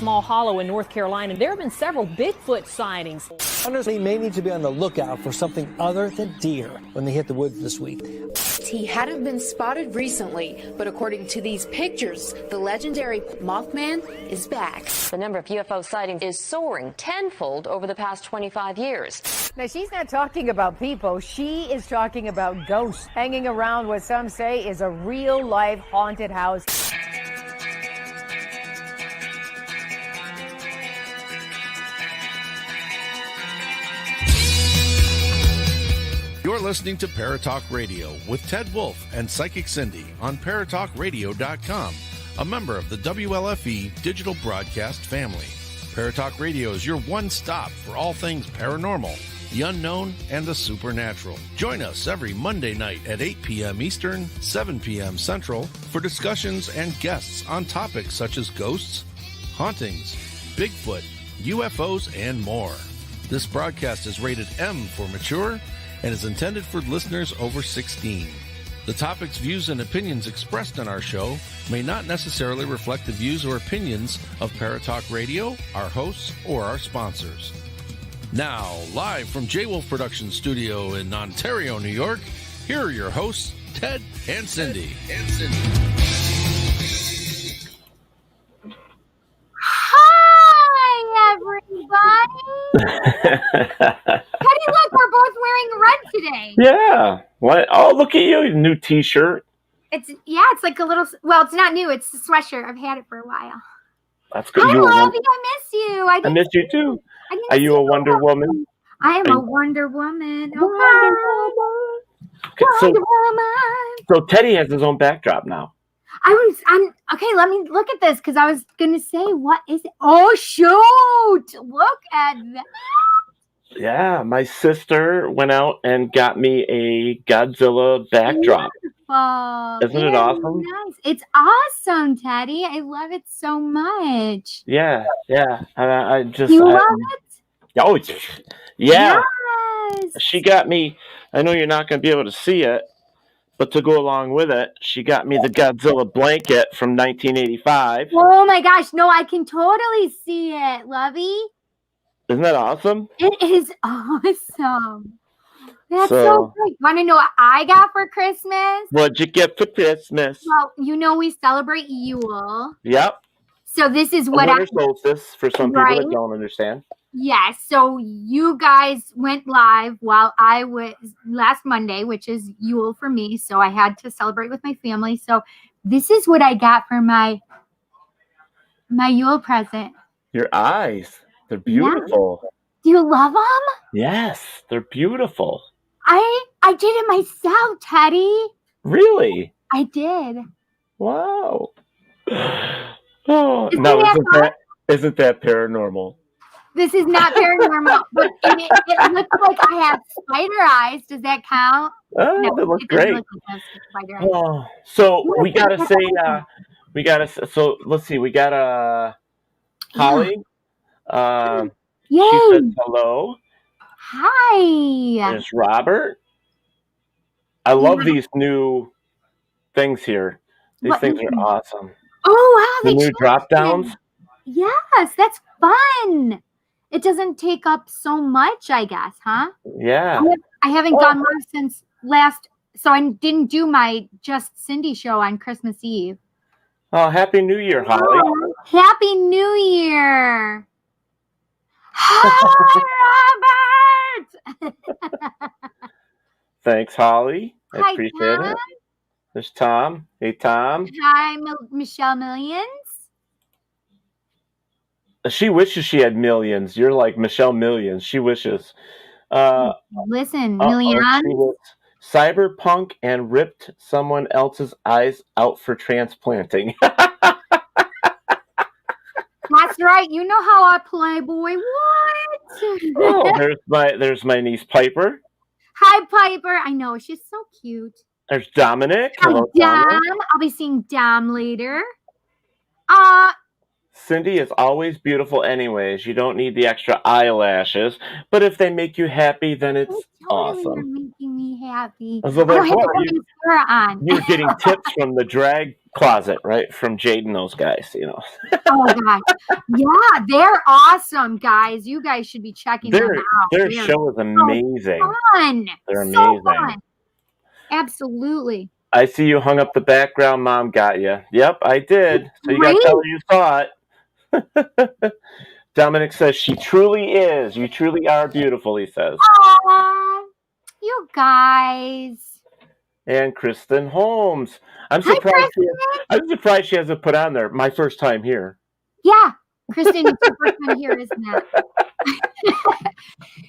small hollow in North Carolina. There have been several Bigfoot sightings. Hunters may need to be on the lookout for something other than deer when they hit the woods this week. He hadn't been spotted recently, but according to these pictures, the legendary Mothman is back. The number of UFO sightings is soaring tenfold over the past 25 years. Now, she's not talking about people. She is talking about ghosts hanging around what some say is a real-life haunted house. You're listening to Paratalk Radio with Ted Wolf and Psychic Cindy on Paratalkradio.com, a member of the WLFE digital broadcast family. Paratalk Radio is your one-stop for all things paranormal, the unknown, and the supernatural. Join us every Monday night at 8 p.m. Eastern, 7 p.m. Central for discussions and guests on topics such as ghosts, hauntings, Bigfoot, UFOs, and more. This broadcast is rated M for mature and is intended for listeners over 16. The topics, views, and opinions expressed on our show may not necessarily reflect the views or opinions of Paratalk Radio, our hosts, or our sponsors. Now, live from J. Wolf Production Studio in Ontario, New York, here are your hosts, Ted and Cindy. Hi, everybody. Teddy, look, we're both wearing red today. Yeah. What? Oh, look at you, new T-shirt. It's like a little. Well, it's not new. It's a sweatshirt. I've had it for a while. That's good. Hi, Lovey. I miss you. I miss you too. Are you a Wonder Woman? I am a Wonder Woman. Okay. Okay, Wonder Woman. So Teddy has his own backdrop now. I'm okay. Let me look at this because I was gonna say, what is it? Oh shoot! Look at that. Yeah, my sister went out and got me a Godzilla backdrop. Wonderful. Isn't it awesome? Nice. It's awesome, Teddy. I love it so much. Yeah. I just You love it? Oh, yeah. Yes. She got me. I know you're not going to be able to see it, but to go along with it, she got me the Godzilla blanket from 1985. Oh my gosh! No, I can totally see it, Lovey. Isn't that awesome? It is awesome. That's so great. Want to know what I got for Christmas? What'd you get for Christmas? Well, you know we celebrate Yule. Yep. So this is what winter solstice for some people that don't understand. Yes. So you guys went live while I was last Monday, which is Yule for me. So I had to celebrate with my family. So this is what I got for my Yule present. Your eyes. They're beautiful. Yeah. Do you love them? Yes, they're beautiful. I did it myself, Teddy. Really? I did. Wow. Oh, no, isn't that paranormal? This is not paranormal, but it looks like I have spider eyes. Does that count? Oh, no, they look great. Look like spider eyes. Oh, so we gotta say, so let's see, we got Holly. Yay. She says hello. Hi. There's Robert. I love these new things here. These things are awesome. Oh, wow. The new drop downs. Yes, that's fun. It doesn't take up so much, I guess, huh? Yeah. I haven't gone live since last, so I didn't do my Just Cindy show on Christmas Eve. Oh, Happy New Year, Holly. Oh, Happy New Year. Hi, Robert. Thanks, Holly. I Hi, appreciate Tom. it. There's Tom. Hey, Tom. Hi, Michelle Millions. She wishes she had millions. You're like Michelle Millions. She wishes. Listen, Millions. She was cyberpunk and ripped someone else's eyes out for transplanting. That's right. You know how I play, boy. What? Oh, there's my niece Piper. Hi, Piper. I know. She's so cute. There's Dominic. Hi, Hello, Dom. Dominic. I'll be seeing Dom later. Cindy is always beautiful anyways. You don't need the extra eyelashes. But if they make you happy, then it's They totally are awesome. making me happy. So I don't that's have to what put mascara on. you're getting tips from the drag closet, right? From Jade and those guys, you know. Oh gosh. Yeah, they're awesome, guys. You guys should be checking them out. Their They're show is amazing. so fun. They're So amazing. fun. Absolutely. I see you hung up the background. Mom got you. Yep, I did. So you got to tell her you saw it. Dominic says, she truly is. You truly are beautiful, he says. Aw, you guys. And Kristen Holmes. I'm Hi, surprised Kristen. she hasn't put on there my first time here. Yeah. Kristen, it's your first time here, isn't it?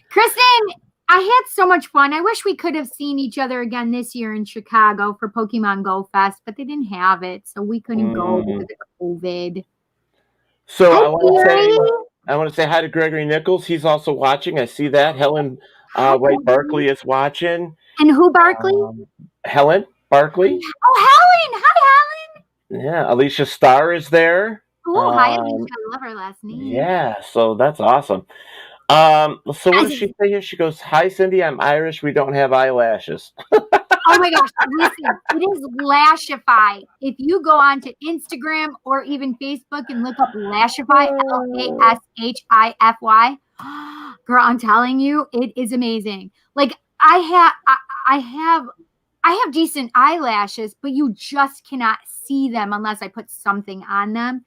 Kristen, I had so much fun. I wish we could have seen each other again this year in Chicago for Pokemon Go Fest, but they didn't have it, so we couldn't go because of COVID. So Hi, I want to say hi to Gregory Nichols. He's also watching. I see that. Helen Wright Barkley is watching. And who, Barkley? Helen Barkley. Oh, Helen. Hi, Helen. Yeah. Alicia Starr is there. Oh, hi, Alicia. I love her last name. Yeah. So that's awesome. So what does she say here? She goes, "Hi, Cindy. I'm Irish. We don't have eyelashes." Oh my gosh, listen, it is Lashify. If you go onto Instagram or even Facebook and look up Lashify, Lashify, girl, I'm telling you, it is amazing. Like I have decent eyelashes, but you just cannot see them unless I put something on them.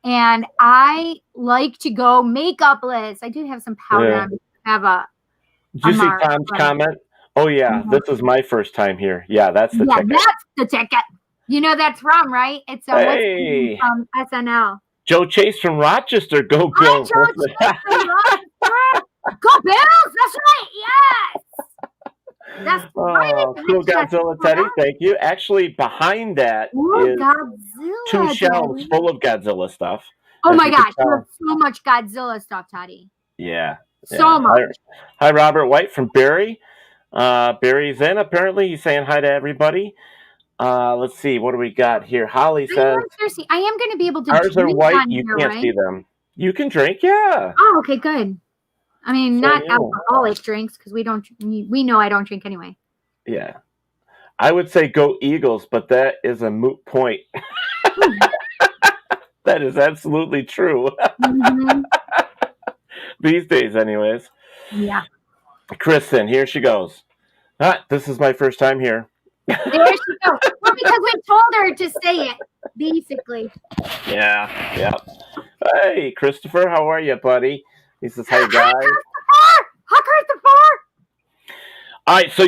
And I like to go makeupless. I do have some powder on. I have a Did you see Tom's comment? Oh, yeah, this is my first time here. Yeah, that's the ticket. That's the ticket. You know that's from, right? It's hey. From SNL. Joe Chase from Rochester. Go Bills. Hi, Joe Chase from Rochester. Go Bills. That's right. Yes. That's right. Cool Godzilla Teddy. Thank you. Actually, behind that is Godzilla, 2 shelves full of Godzilla stuff. Oh, my gosh. You have so much Godzilla stuff, Teddy. Yeah. So much. Hi, Robert White from Barry. Barry's in, apparently. He's saying hi to everybody. Let's see. What do we got here? Holly says... I am going to be able to ours drink are white. on You here, can't right? see them. You can drink, yeah. Oh, okay, good. I mean, not alcoholic drinks, because we know I don't drink anyway. Yeah. I would say go Eagles, but that is a moot point. That is absolutely true. Mm-hmm. These days, anyways. Yeah. Kristen, here she goes. This is my first time here. There she goes. Well, because we told her to say it, basically. Yeah. Hey, Christopher, how are you, buddy? He says, hey, guys. Hi, Christopher. All right, so,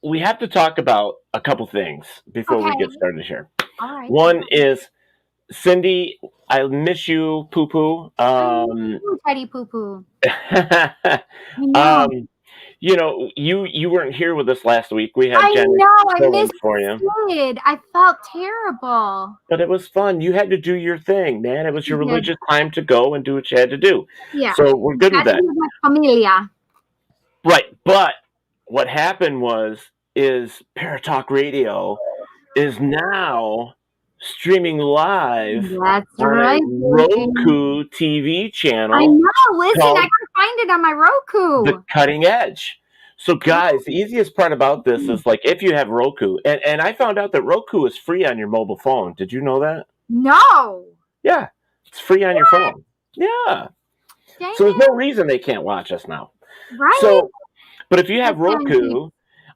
we have to talk about a couple things before we get started here. All right. One is, Cindy, I miss you, poo-poo. Teddy poo-poo. You weren't here with us last week. We had Jen I missed for you. it. I felt terrible. But it was fun. You had to do your thing, man. It was your religious time to go and do what you had to do. Yeah. So we're good with that. Familia. Right. But what happened is Paratalkradio is now streaming live on a Roku TV channel. I know. Listen, I can find it on my Roku. The Cutting Edge. So, guys, the easiest part about this is, like, if you have Roku, and I found out that Roku is free on your mobile phone. Did you know that? No. Yeah, it's free on your phone. Yeah. Dang so there's no reason they can't watch us now. Right. So, but if you have Roku,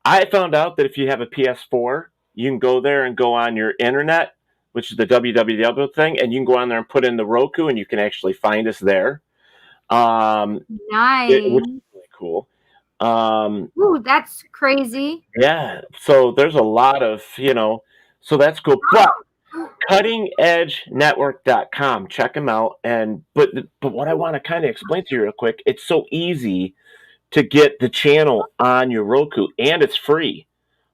I found out that if you have a PS4, you can go there and go on your internet, which is the www thing, and you can go on there and put in the Roku, and you can actually find us there. Nice. Which is really cool. Ooh, that's crazy. Yeah. So there's a lot of, so that's cool. But cuttingedgenetwork.com, check them out. But what I want to kind of explain to you real quick, it's so easy to get the channel on your Roku, and it's free.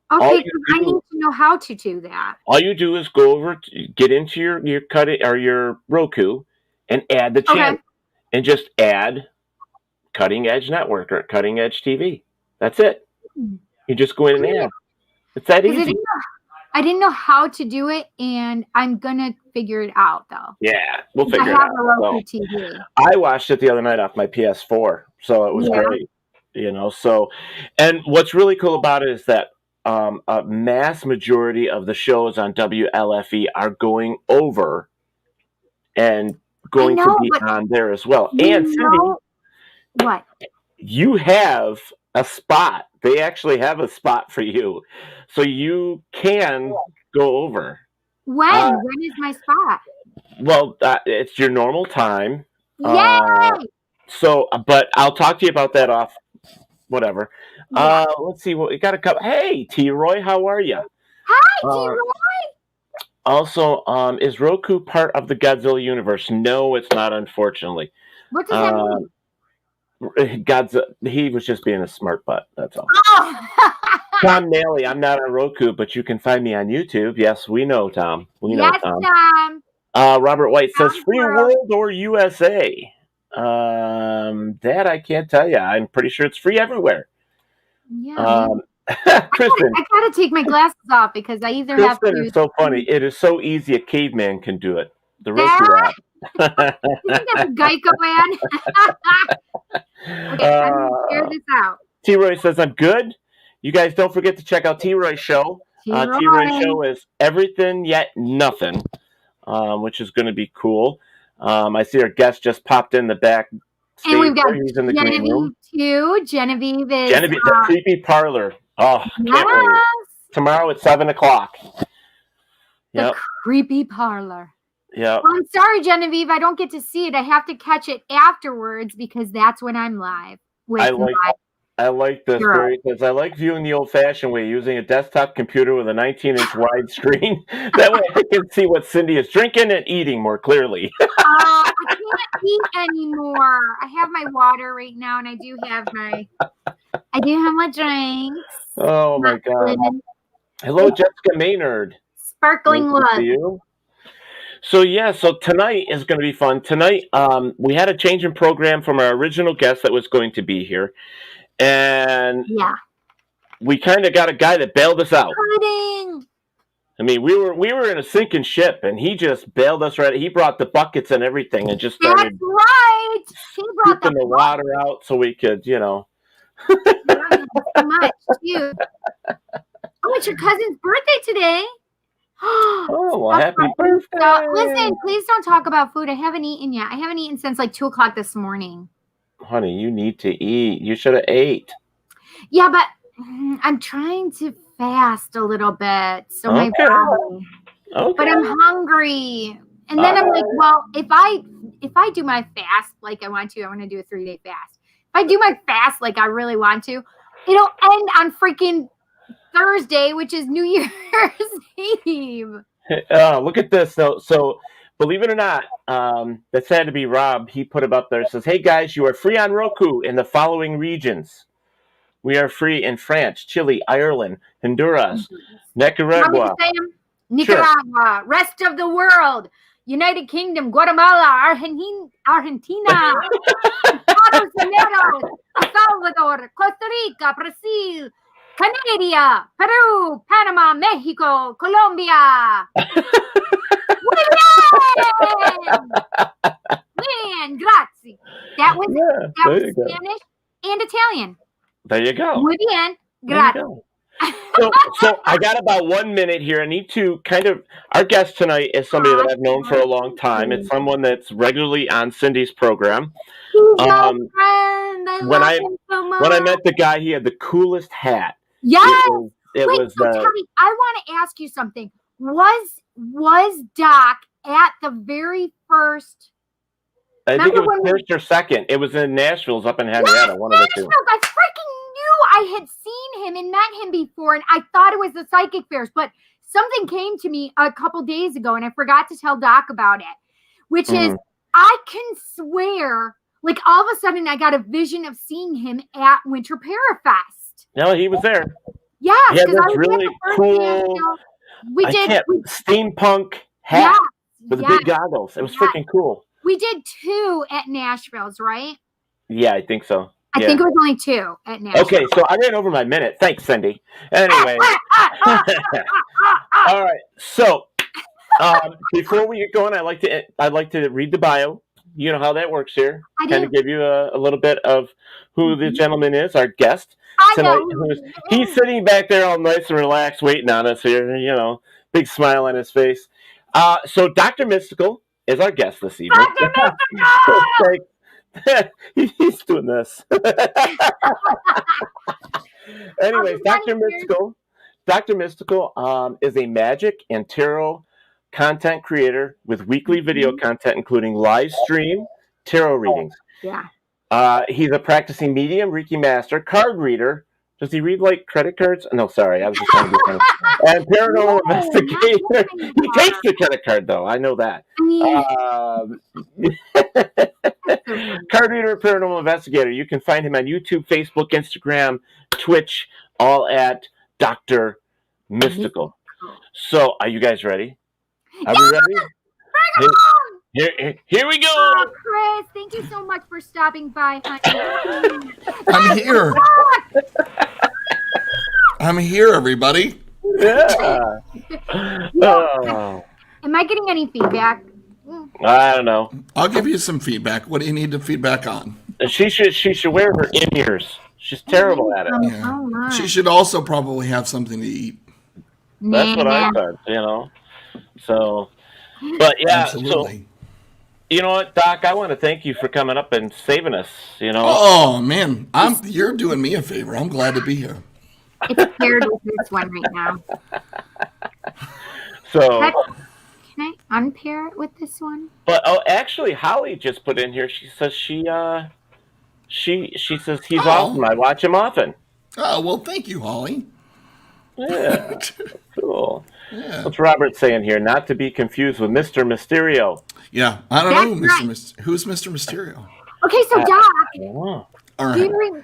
Okay, I need to know how to do that. All you do is go over, get into your cutting or your Roku, and add the channel, and just add Cutting Edge Network or Cutting Edge TV. That's it. You just go in and add. It's that easy. I didn't know how to do it, and I'm gonna figure it out though. Yeah, we'll figure I it have out. a Roku So, TV. I watched it the other night off my PS4, so it was great. So, and what's really cool about it is that a mass majority of the shows on WLFE are going over and going to be on there as well. And Cindy, what? You have a spot. They actually have a spot for you, so you can go over. When is my spot? Well, it's your normal time. Yay! But I'll talk to you about that off. Whatever. Yeah. Let's see what we got. Hey, T. Roy, how are you? Hi, T. Roy. Also, is Roku part of the Godzilla universe? No, it's not. Unfortunately. What does that mean? He was just being a smart butt. That's all. Oh. Tom Nally, I'm not on Roku, but you can find me on YouTube. Yes, we know, Tom. We know, Tom. Robert White says, "Free world or USA?" That I can't tell you. I'm pretty sure it's free everywhere. Yeah. Kristen, I gotta take my glasses off because I either have to. It's so funny. It is so easy. A caveman can do it. The Roku app. Isn't that the Geico ad? Okay, I'm gonna share this out. T-Roy says, "I'm good. You guys don't forget to check out T-Roy's show. T-Roy's show is Everything Yet Nothing, which is going to be cool. I see our guest just popped in the back. And we've got He's in the green room too. Genevieve is the creepy parlor. Oh, can't wait. Tomorrow at 7:00. The creepy parlor. Yeah. Well, I'm sorry, Genevieve. I don't get to see it. I have to catch it afterwards because that's when I'm live. I like this because I like viewing the old-fashioned way, using a desktop computer with a 19-inch wide screen. That way I can see what Cindy is drinking and eating more clearly. I can't eat anymore. I have my water right now, and I do have my drinks. Oh my God! Hello, Jessica Maynard. Sparkling water. You. So tonight is going to be fun. Tonight, we had a change in program from our original guest that was going to be here. And we kind of got a guy that bailed us out. I mean, we were in a sinking ship, and he just bailed us right. He brought the buckets and everything, and just started He brought the water out so we could, so much, too. Oh, it's your cousin's birthday today. Oh, well, happy birthday! Listen, please don't talk about food. I haven't eaten yet. I haven't eaten since like 2:00 this morning. Honey, you need to eat. You should have ate. Yeah, but I'm trying to fast a little bit. So my body. Okay. But I'm hungry. And then I'm like, well, if I do my fast like I want to do a 3-day fast. If I do my fast like I really want to, it'll end on freaking Thursday, which is New Year's Eve. Look at this. So believe it or not, that's had to be Rob. He put it up there. It says, "Hey guys, you are free on Roku in the following regions. We are free in France, Chile, Ireland, Honduras, Nicaragua. Nicaragua, rest of the world, United Kingdom, Guatemala, Argentina, Estados Unidos, El Salvador, Costa Rica, Brazil, Canada, Peru, Panama, Mexico, Colombia." Man, grazie. That was Spanish and Italian. There you go. Muy bien, grazie. So I got about 1 minute here. I need to our guest tonight is somebody that I've known for a long time. It's someone that's regularly on Cindy's program. He's my friend. I love him so much. When I met the guy, he had the coolest hat. Yes. I want to ask you something. Was Doc at the very first? I think it was first or second. It was in Nashville's up in Henrietta, one of the two. I freaking knew I had seen him and met him before, and I thought it was the psychic fairs, but something came to me a couple days ago, and I forgot to tell Doc about it, which is I can swear, like all of a sudden I got a vision of seeing him at Winter Parafest. No, he was there. Yes, because I was really cool. We did steampunk hat with the big goggles. It was freaking cool. We did 2 at Nashville's, right? Yeah, I think so. I think it was only 2 at Nashville. Okay, so I ran over my minute. Thanks, Cindy. Anyway. All right. So before we get going, I'd like to read the bio. You know how that works here. Kind of give you a little bit of who the gentleman is, our guest tonight. He's sitting back there all nice and relaxed, waiting on us here. You know, big smile on his face. So Dr. Mystical is our guest this evening. Dr. Mystical! He's doing this. Anyways, Dr. Mystical is a magic and tarot content creator with weekly video content, including live stream tarot readings. Yeah. He's a practicing medium, Reiki master, card reader. Does he read like credit cards? No, sorry, I was just trying to be funny. And paranormal investigator. He takes the credit card, though. I know that. Card reader, paranormal investigator. You can find him on YouTube, Facebook, Instagram, Twitch, all at Dr. Mystical. So, are you guys ready? Are we ready? Here we go. Oh, Chris, thank you so much for stopping by, honey. I'm here. I'm here, everybody. Yeah. Oh. Am I getting any feedback? I don't know. I'll give you some feedback. What do you need to feedback on? She should wear her in-ears. She's terrible at it. Yeah. Oh, She should also probably have something to eat. That's what I thought, you know. So, but yeah, Absolutely. So, you know what, Doc, I want to thank you for coming up and saving us, you know. Oh, man. You're doing me a favor. I'm glad to be here. It's paired with this one right now. So, can I unpair it with this one? but actually, Holly just put in here. She says she says he's awesome. I watch him often. Oh, well, thank you, Holly. Yeah, cool. Yeah. What's Robert saying here? Not to be confused with Mr. Mysterio. Yeah, I don't know, That's who's Mr. Mysterio? Okay, so Doc, All do right.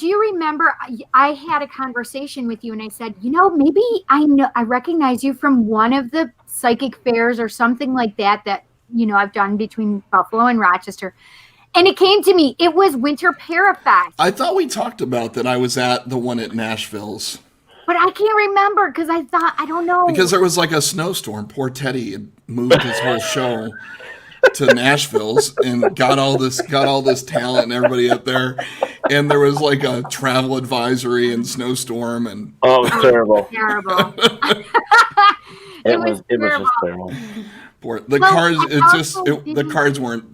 you remember I had a conversation with you and I said, you know, maybe I recognize you from one of the psychic fairs or something like that, you know, I've done between Buffalo and Rochester. And it came to me, it was Winter Parafest. I thought we talked about that I was at the one at Nashville's. But I can't remember because I thought, I don't know. Because there was like a snowstorm. Poor Teddy had moved his whole show to Nashville's and got all this talent and everybody up there. And there was like a travel advisory and snowstorm and it was terrible. Terrible. It was just terrible. The cards weren't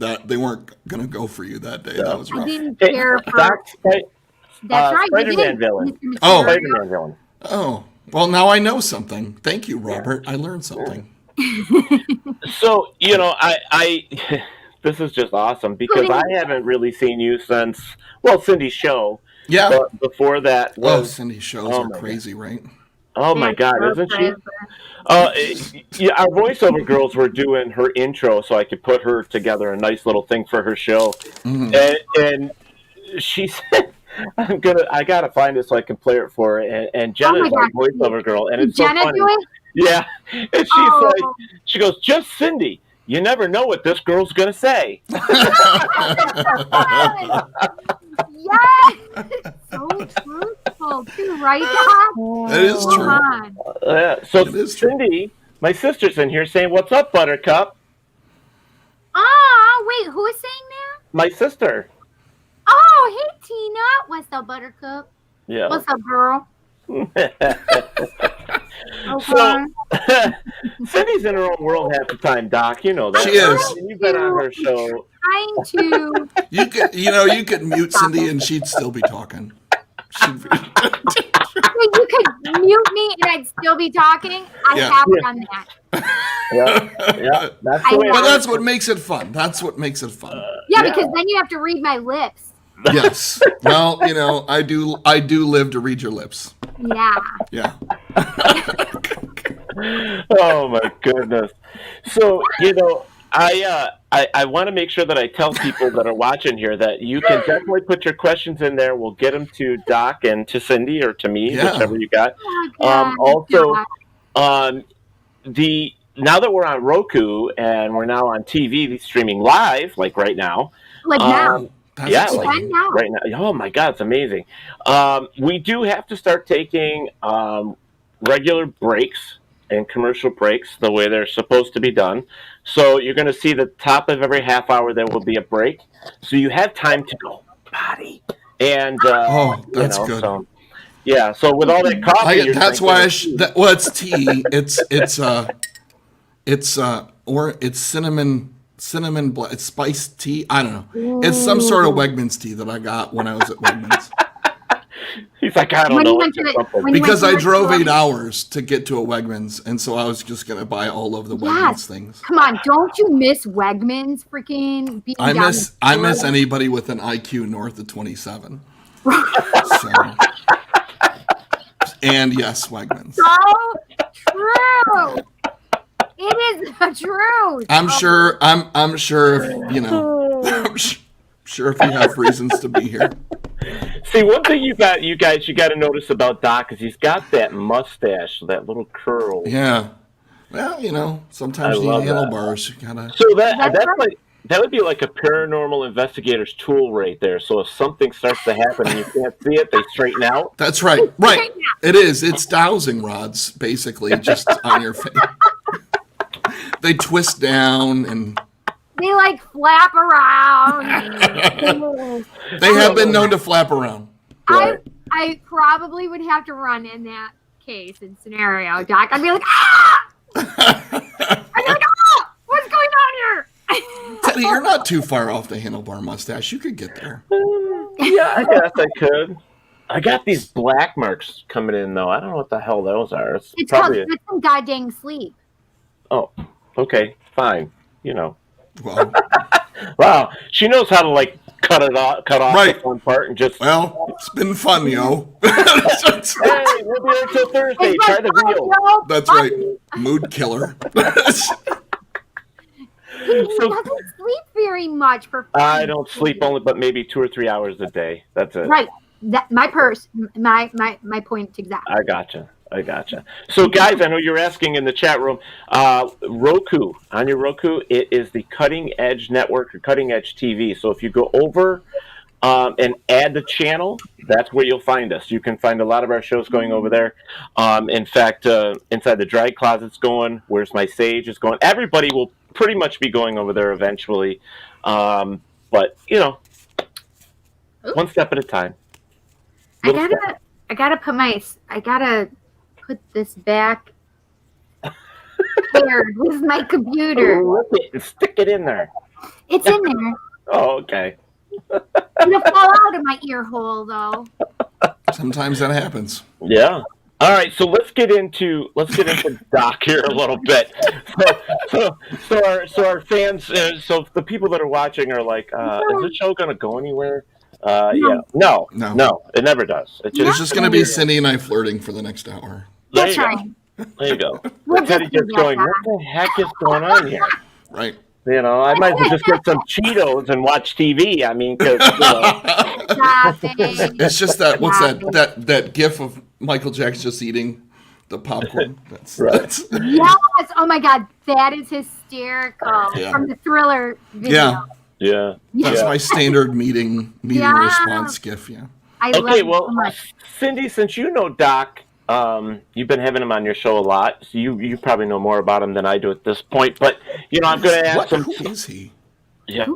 gonna go for you that day. That was rough. I didn't care for. That's right. Spider-Man villain. Oh. Spider-Man villain. Oh, well, now I know something. Thank you, Robert. I learned something. So, you know, I this is just awesome because I haven't really seen you since, Cindy's show. Yeah. But before that was... Cindy's shows are crazy, right? Oh, my God, isn't she? Yeah, our voiceover girls were doing her intro so I could put her together a nice little thing for her show. Mm-hmm. And she said... I gotta find it so I can play it for her. And Jenna's our voiceover girl, and it's Jenna so funny. Do it? Yeah, and she's like, she goes, just Cindy. You never know what this girl's gonna say. Yes, so truthful too, right, Doc? That is true. So Cindy, my sister's in here saying, "What's up, Buttercup?" Wait, who is saying that? My sister. Oh, hey, Tina. What's up, Buttercup? Yeah. What's up, girl? So, Cindy's in her own world half the time, Doc. You know that. She is. You've been on her show. Trying to. You could mute Cindy and she'd still be talking. You could mute me and I'd still be talking. I have done that. Yeah. That's the way. But that's what makes it fun. Yeah, because then you have to read my lips. Yes. Well, you know, I do live to read your lips. Yeah. Yeah. Oh my goodness. So, you know, I want to make sure that I tell people that are watching here that you can definitely put your questions in there. We'll get them to Doc and to Cindy or to me, whichever you got. Also, now that we're on Roku and we're now on TV streaming live, like right now. That's right now. Oh my God, it's amazing. We do have to start taking regular breaks and commercial breaks the way they're supposed to be done. So you're going to see the top of every half hour there will be a break. So you have time to go potty. And that's good. So, yeah. So with all that coffee, that's why it's tea. It's cinnamon it's spiced tea. I don't know. It's some sort of Wegmans tea that I got when I was at Wegmans. He's like, I don't know. Because I drove 8 hours to get to a Wegmans, and so I was just going to buy all of the Wegmans things. Come on, don't you miss Wegmans freaking being I miss anybody with an IQ north of 27. And yes, Wegmans. So true. It is the truth. I'm sure if, I'm sure if you have reasons to be here. See, one thing you got to notice about Doc is he's got that mustache, that little curl. Yeah. Well, sometimes you need handlebars. You gotta. So that would be like a paranormal investigator's tool right there. So if something starts to happen and you can't see it, they straighten out. That's right. Right. It is. It's dowsing rods, basically, just on your face. They twist down and. They like flap around. They have been known to flap around. I probably would have to run in that case and scenario, Doc. I'd be like, ah! I'd be like, ah! What's going on here? Teddy, you're not too far off the handlebar mustache. You could get there. Yeah, I guess I could. I got these black marks coming in, though. I don't know what the hell those are. It's probably called some goddamn sleep. Oh, okay, fine. Well, wow, she knows how to cut off the fun part and just. Well, it's been fun, yo. Hey, we'll be here till Thursday. Try the wheel. That's right, mood killer. He doesn't sleep very much for fun. I don't sleep only, but maybe 2 or 3 hours a day. That's it. Right. My point exactly. I gotcha. So, guys, I know you're asking in the chat room. Roku, on your Roku, it is the Cutting Edge Network or Cutting Edge TV. So if you go over and add the channel, that's where you'll find us. You can find a lot of our shows going over there. In fact, Inside the Dry Closet's going. Where's My Sage is going. Everybody will pretty much be going over there eventually. But, one step at a time. I gotta put this back here with my computer. Stick it in there. It's in there. Oh, okay. It'll fall out of my ear hole, though. Sometimes that happens. Yeah. All right, so let's get into Doc here a little bit. So our fans, so the people that are watching are like, is the show going to go anywhere? Yeah. No, it never does. It's just going to be Cindy and I flirting for the next hour. That's right. There you go. Teddy just going, what the heck is going on here? Right. I might as well just get some Cheetos and watch TV. I mean, because it's just that that gif of Michael Jackson just eating the popcorn. That's yes. Oh my God, that is hysterical from the Thriller video. Yeah. That's my standard meeting response gif. Yeah. I love it so much. Cindy, since you know Doc, you've been having him on your show a lot, so you probably know more about him than I do at this point. But I'm going to ask him. Who is he? Yeah.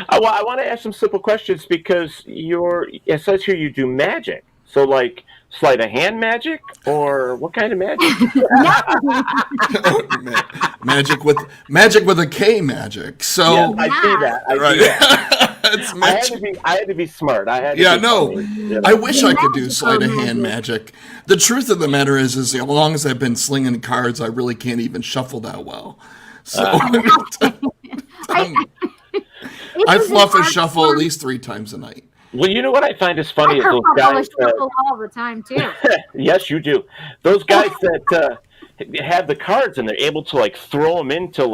I want to ask some simple questions because it says here you do magic. So like sleight of hand magic or what kind of magic? Magic with a K magic. So yes, I see that. It's magic. I had to be smart. I wish I could do sleight of hand magic. The truth of the matter is as long as I've been slinging cards, I really can't even shuffle that well. So I fluff and shuffle at least 3 times a night. Well, you know what I find is funny is those guys all the time too. Yes, you do. Those guys that have the cards and they're able to throw them into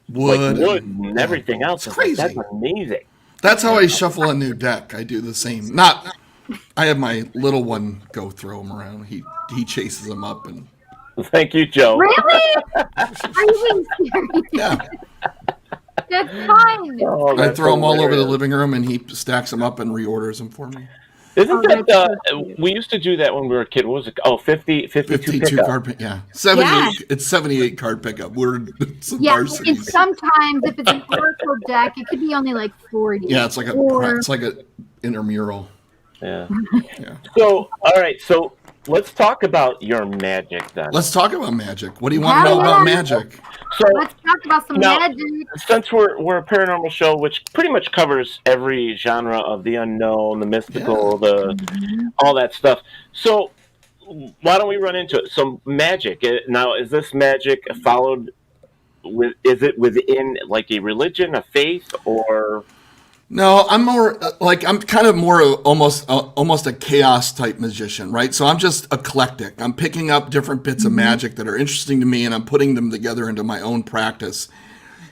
wood and everything else. It's crazy. That's amazing. That's how I shuffle a new deck. I do the same. I have my little one go throw them around. He chases them up and. Thank you, Joe. Really? Are you being serious? Yeah. That's fine. Oh, I that's throw them all over the hilarious. living room, and he stacks them up and reorders them for me. Isn't that's that, so cute. we used to do that when we were a kid. What was it? Oh, 52 pickup. card pick, yeah. 78. It's 78 card pickup. We're some Yeah, and varsities. sometimes if it's an oracle deck, it could be only like 40. Yeah, it's like a intramural. Yeah. Yeah. So, all right. So let's talk about your magic then. Let's talk about magic. What do you want to know about magic? So Let's talk about some now, magic. since we're a paranormal show, which pretty much covers every genre of the unknown, the mystical, all that stuff. So why don't we run into it? So magic. Now, is this magic followed with? Is it within like a religion, a faith, or? No, I'm more I'm kind of more almost a chaos type magician, right? So I'm just eclectic. I'm picking up different bits of magic that are interesting to me, and I'm putting them together into my own practice.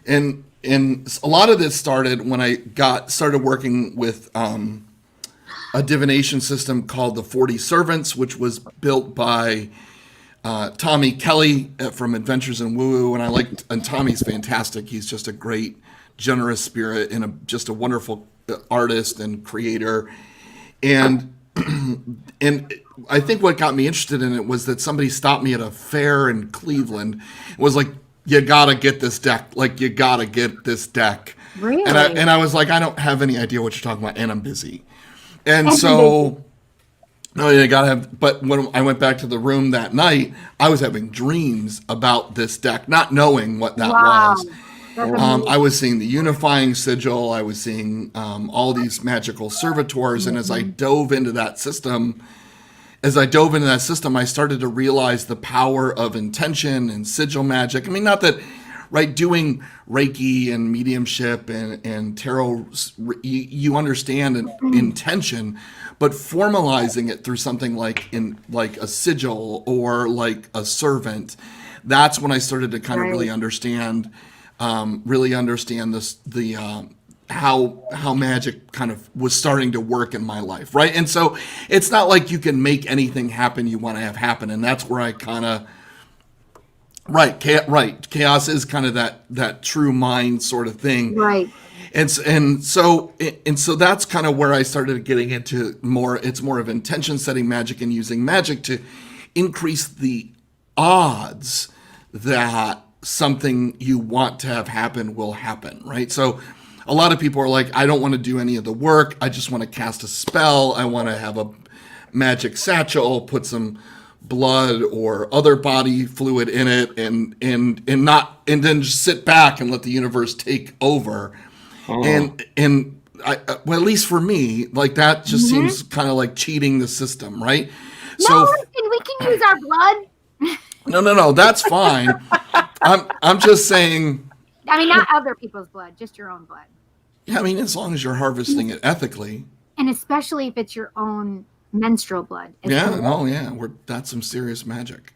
And a lot of this started when I started working with a divination system called the 40 Servants, which was built by Tommy Kelly from Adventures in Woo Woo, and Tommy's fantastic. He's just a great, generous spirit and just a wonderful artist and creator. And I think what got me interested in it was that somebody stopped me at a fair in Cleveland. It was like, you gotta get this deck. Like, you gotta get this deck. Really? And I was like, I don't have any idea what you're talking about, and I'm busy. And so, no, you gotta have. But when I went back to the room that night, I was having dreams about this deck, not knowing what that was. I was seeing the unifying sigil. I was seeing all these magical servitors, and as I dove into that system, I started to realize the power of intention and sigil magic. I mean, not that, right? Doing Reiki and mediumship and tarot, you understand an intention, but formalizing it through something like a sigil or like a servant. That's when I started to kind of really understand this, how magic kind of was starting to work in my life, right? And so it's not like you can make anything happen you want to have happen, and that's where I kind of chaos is kind of that true mind sort of thing, Right. and so that's kind of where I started getting into more. It's more of intention setting magic and using magic to increase the odds that something you want to have happen will happen, right? So a lot of people are like, I don't want to do any of the work. I just want to cast a spell. I want to have a magic satchel, put some blood or other body fluid in it, and then just sit back and let the universe take over. And I, well, at least for me, like that just seems kind of like cheating the system, right? No, we can use our blood. No, that's fine. I'm just saying. I mean, not other people's blood, just your own blood. Yeah, I mean, as long as you're harvesting it ethically. And especially if it's your own menstrual blood. That's some serious magic.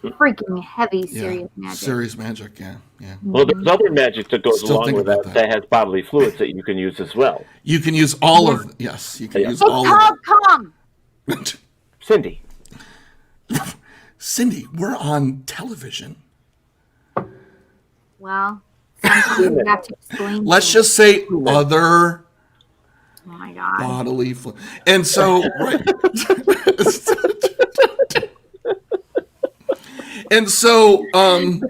Freaking heavy, serious magic. Serious magic, yeah. Well, there's other magic that goes along with that has bodily fluids that you can use as well. You can use all of, yes, you can use all of it. Cindy. Cindy, we're on television. Well, sometimes you have to explain. Let's just say other oh my God. bodily fluid. And so, right. And so, and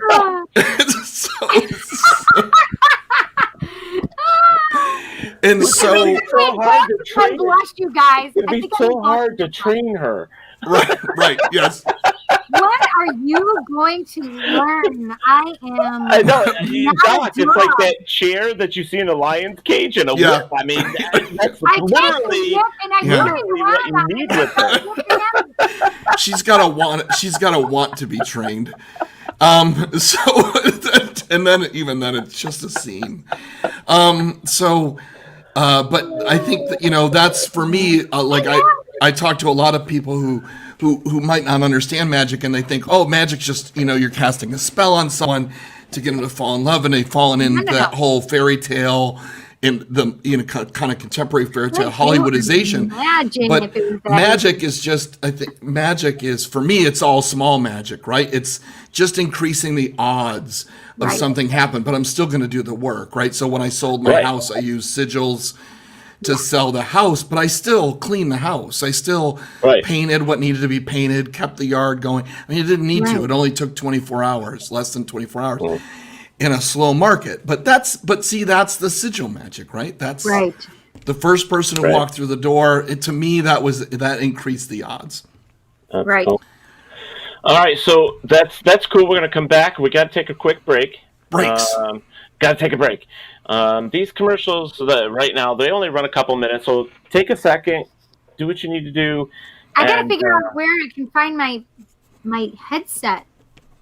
so, I blushed, you guys. It'd be so hard to train her. Right, yes. What are you going to learn? I know. Doc, it's like that chair that you see in a lion's cage and a whip. I mean, that's literally what you need with her. She's got to want to be trained. So, and then even then, it's just a scene. But I think that, that's for me. I talk to a lot of people who might not understand magic, and they think, oh, magic's just, you're casting a spell on someone to get them to fall in love, and they've fallen in that whole fairy tale, in the kind of contemporary fairy tale Hollywoodization. But if it was that magic is just, I think magic is, for me, it's all small magic, right? It's just increasing the odds of something happen, but I'm still going to do the work, right? So when I sold my house, I used sigils to sell the house, but I still cleaned the house. I still painted what needed to be painted, kept the yard going. I mean, it didn't need to. It only took 24 hours, less than 24 hours in a slow market. But that's the sigil magic, right? That's the first person who walked through the door. To me, that increased the odds. Right. Cool. All right, so that's cool. We're going to come back. We got to take a quick break. Breaks. Got to take a break. These commercials right now, they only run a couple minutes, so take a second, do what you need to do. I got to figure out where I can find my headset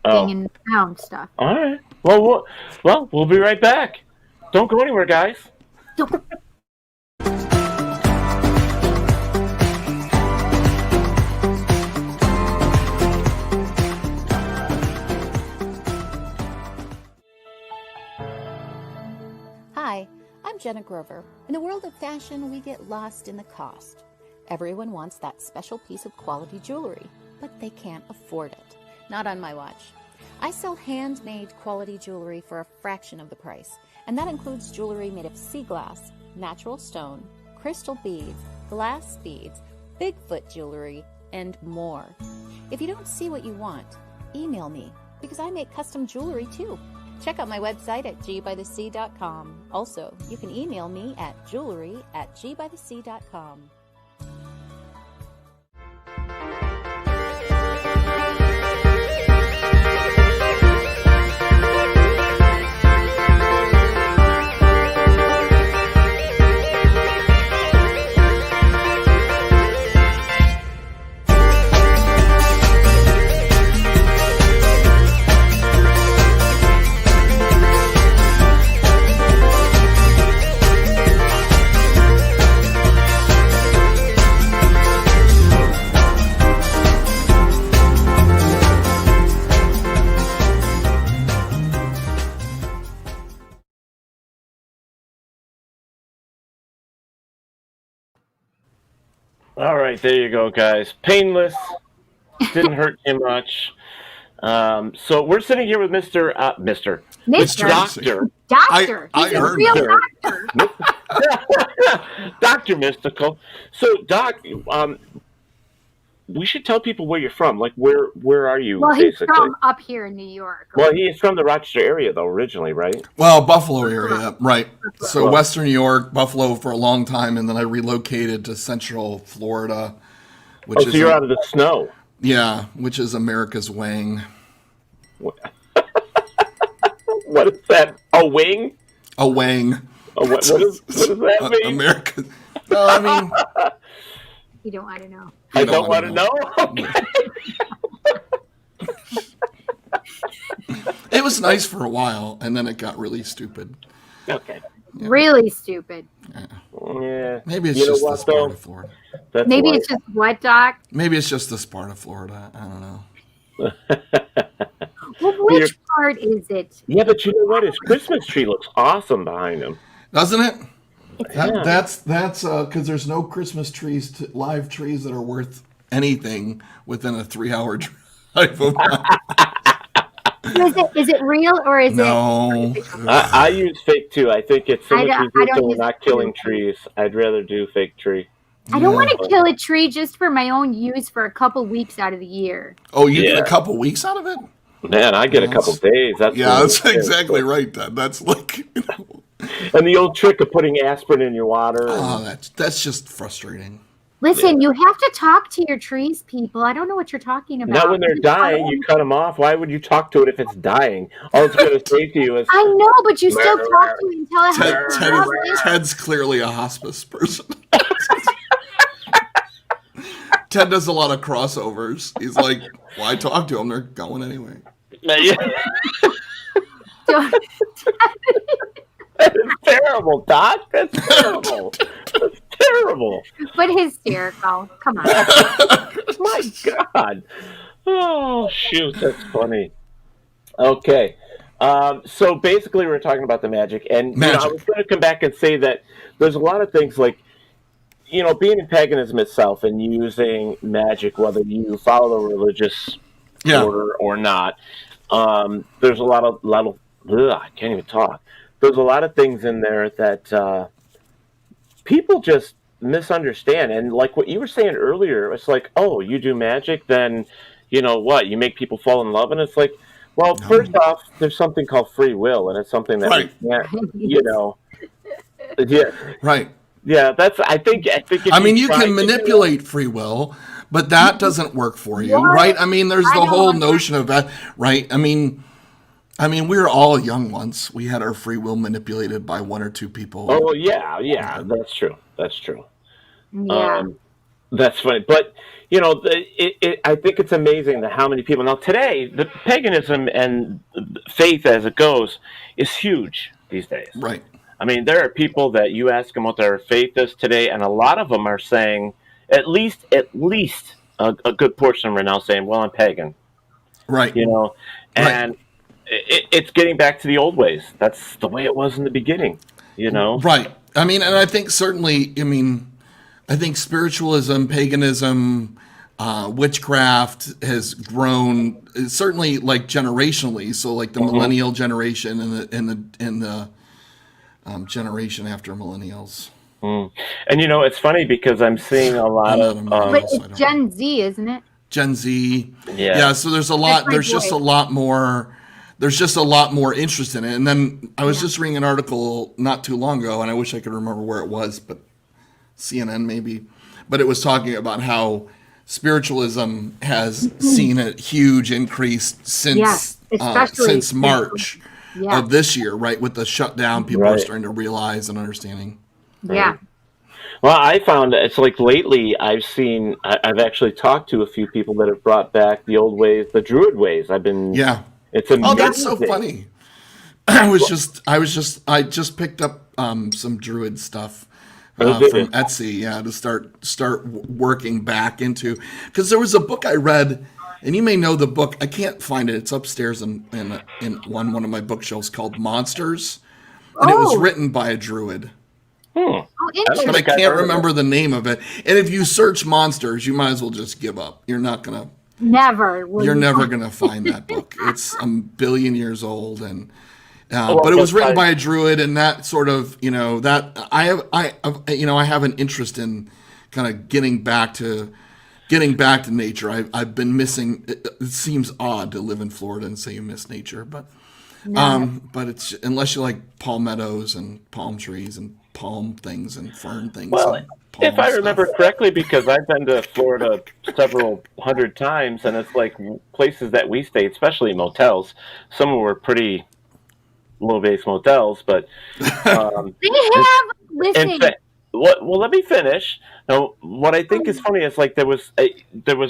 thing and sound stuff. All right. Well, we'll be right back. Don't go anywhere, guys. Hi, I'm Jenna Grover. In the world of fashion, we get lost in the cost. Everyone wants that special piece of quality jewelry, but they can't afford it. Not on my watch. I sell handmade quality jewelry for a fraction of the price, and that includes jewelry made of sea glass, natural stone, crystal beads, glass beads, Bigfoot jewelry, and more. If you don't see what you want, email me, because I make custom jewelry too. Check out my website at gbythesea.com. Also, you can email me at jewelry@gbythesea.com. All right, there you go, guys. Painless. Didn't hurt too much. So we're sitting here with Mr. Doctor. Doctor. I He's a heard real that. doctor. Dr. Mystical. So, Doc, we should tell people where you're from. Like, where are you, Well, basically? he's from up here in New York. Well, he is from the Rochester area, though, originally, right? Well, Buffalo area, right. So Western New York, Buffalo for a long time, and then I relocated to Central Florida. So you're out of the snow. Yeah, which is America's wing. What is that? A wing? A wing. What does that mean? America. No, I mean... You don't want to know. I don't want to know? Okay. It was nice for a while, and then it got really stupid. Okay. Yeah. Really stupid. Yeah. Maybe it's just this part of Florida. Maybe it's just what, Doc? Maybe it's just this part of Florida. I don't know. Well, which part is it? Yeah, but you know what? His Christmas tree looks awesome behind him. Doesn't it? That's because there's no Christmas trees, live trees that are worth anything within a 3-hour drive of mine. Is it real or is it? I use fake too. I think it's so much easier so we're not killing trees. I'd rather do fake tree. I don't want to kill a tree just for my own use for a couple weeks out of the year. Oh, you get a couple weeks out of it? Man, I get a couple days. That's exactly right. That's like, and the old trick of putting aspirin in your water. Oh, that's just frustrating. Listen, you have to talk to your trees, people. I don't know what you're talking about. Not when they're dying. You cut them off. Why would you talk to it if it's dying? All it's going to say to you is... I know, but you still talk to it and tell it Ted's clearly a hospice person. Ted does a lot of crossovers. He's like, why talk to them? They're going anyway. That is terrible, Doc. That's terrible. That's terrible. But hysterical. Come on. My God. Oh, shoot. That's funny. Okay. So basically, we're talking about the magic, and Magic. I was going to come back and say that there's a lot of things like, being in paganism itself and using magic, whether you follow a religious order or not. There's a lot of I can't even talk. There's a lot of things in there that people just misunderstand, and like what you were saying earlier, it's like, oh, you do magic, then what? You make people fall in love, and it's like, well, first off, there's something called free will, and it's something that we can't, yeah, right. Yeah, I think. I mean, you can manipulate free will, but that doesn't work for you, right? I mean, there's the whole notion of that, right? I mean, we were all young once. We had our free will manipulated by one or two people. Oh yeah, that's true. Yeah. That's funny, but I think it's amazing that how many people now today, the paganism and faith as it goes is huge these days. Right. I mean, there are people that you ask them what their faith is today, and a lot of them are saying, at least a good portion of them are now saying, well, I'm pagan. Right. And it's getting back to the old ways. That's the way it was in the beginning, Right. I mean, and I think certainly, I think spiritualism, paganism, witchcraft has grown certainly like generationally. So like the millennial generation and the generation after millennials. And it's funny because I'm seeing a lot of but it's Gen Z, isn't it? Gen Z. Yeah. So there's a lot. There's just a lot more. There's just a lot more interest in it. And then I was just reading an article not too long ago, and I wish I could remember where it was, but CNN maybe. But it was talking about how spiritualism has seen a huge increase since March of this year, right? With the shutdown, people are starting to realize and understanding. Yeah. Well, I found it's like lately I've actually talked to a few people that have brought back the old ways, the Druid ways. It's amazing. Oh, that's so funny. I just picked up some Druid stuff from Etsy, to start working back into, because there was a book I read, and you may know the book. I can't find it. It's upstairs in one of my bookshelves called Monsters, and it was written by a Druid. Oh, interesting. But I can't remember the name of it. And if you search monsters, you might as well just give up. You're not gonna. You're never gonna find that book. It's a billion years old, and but it was written by a Druid, and that sort of that I have an interest in kind of getting back to nature. I've been missing. It seems odd to live in Florida and say you miss nature, but it's unless you like palmettos and palm trees and palm things and fern things. Well, if I remember correctly, because I've been to Florida several hundred times, and it's like places that we stayed, especially motels. Some were pretty low-base motels, but they have. Listen. Well, let me finish. Now, what I think is funny is like there was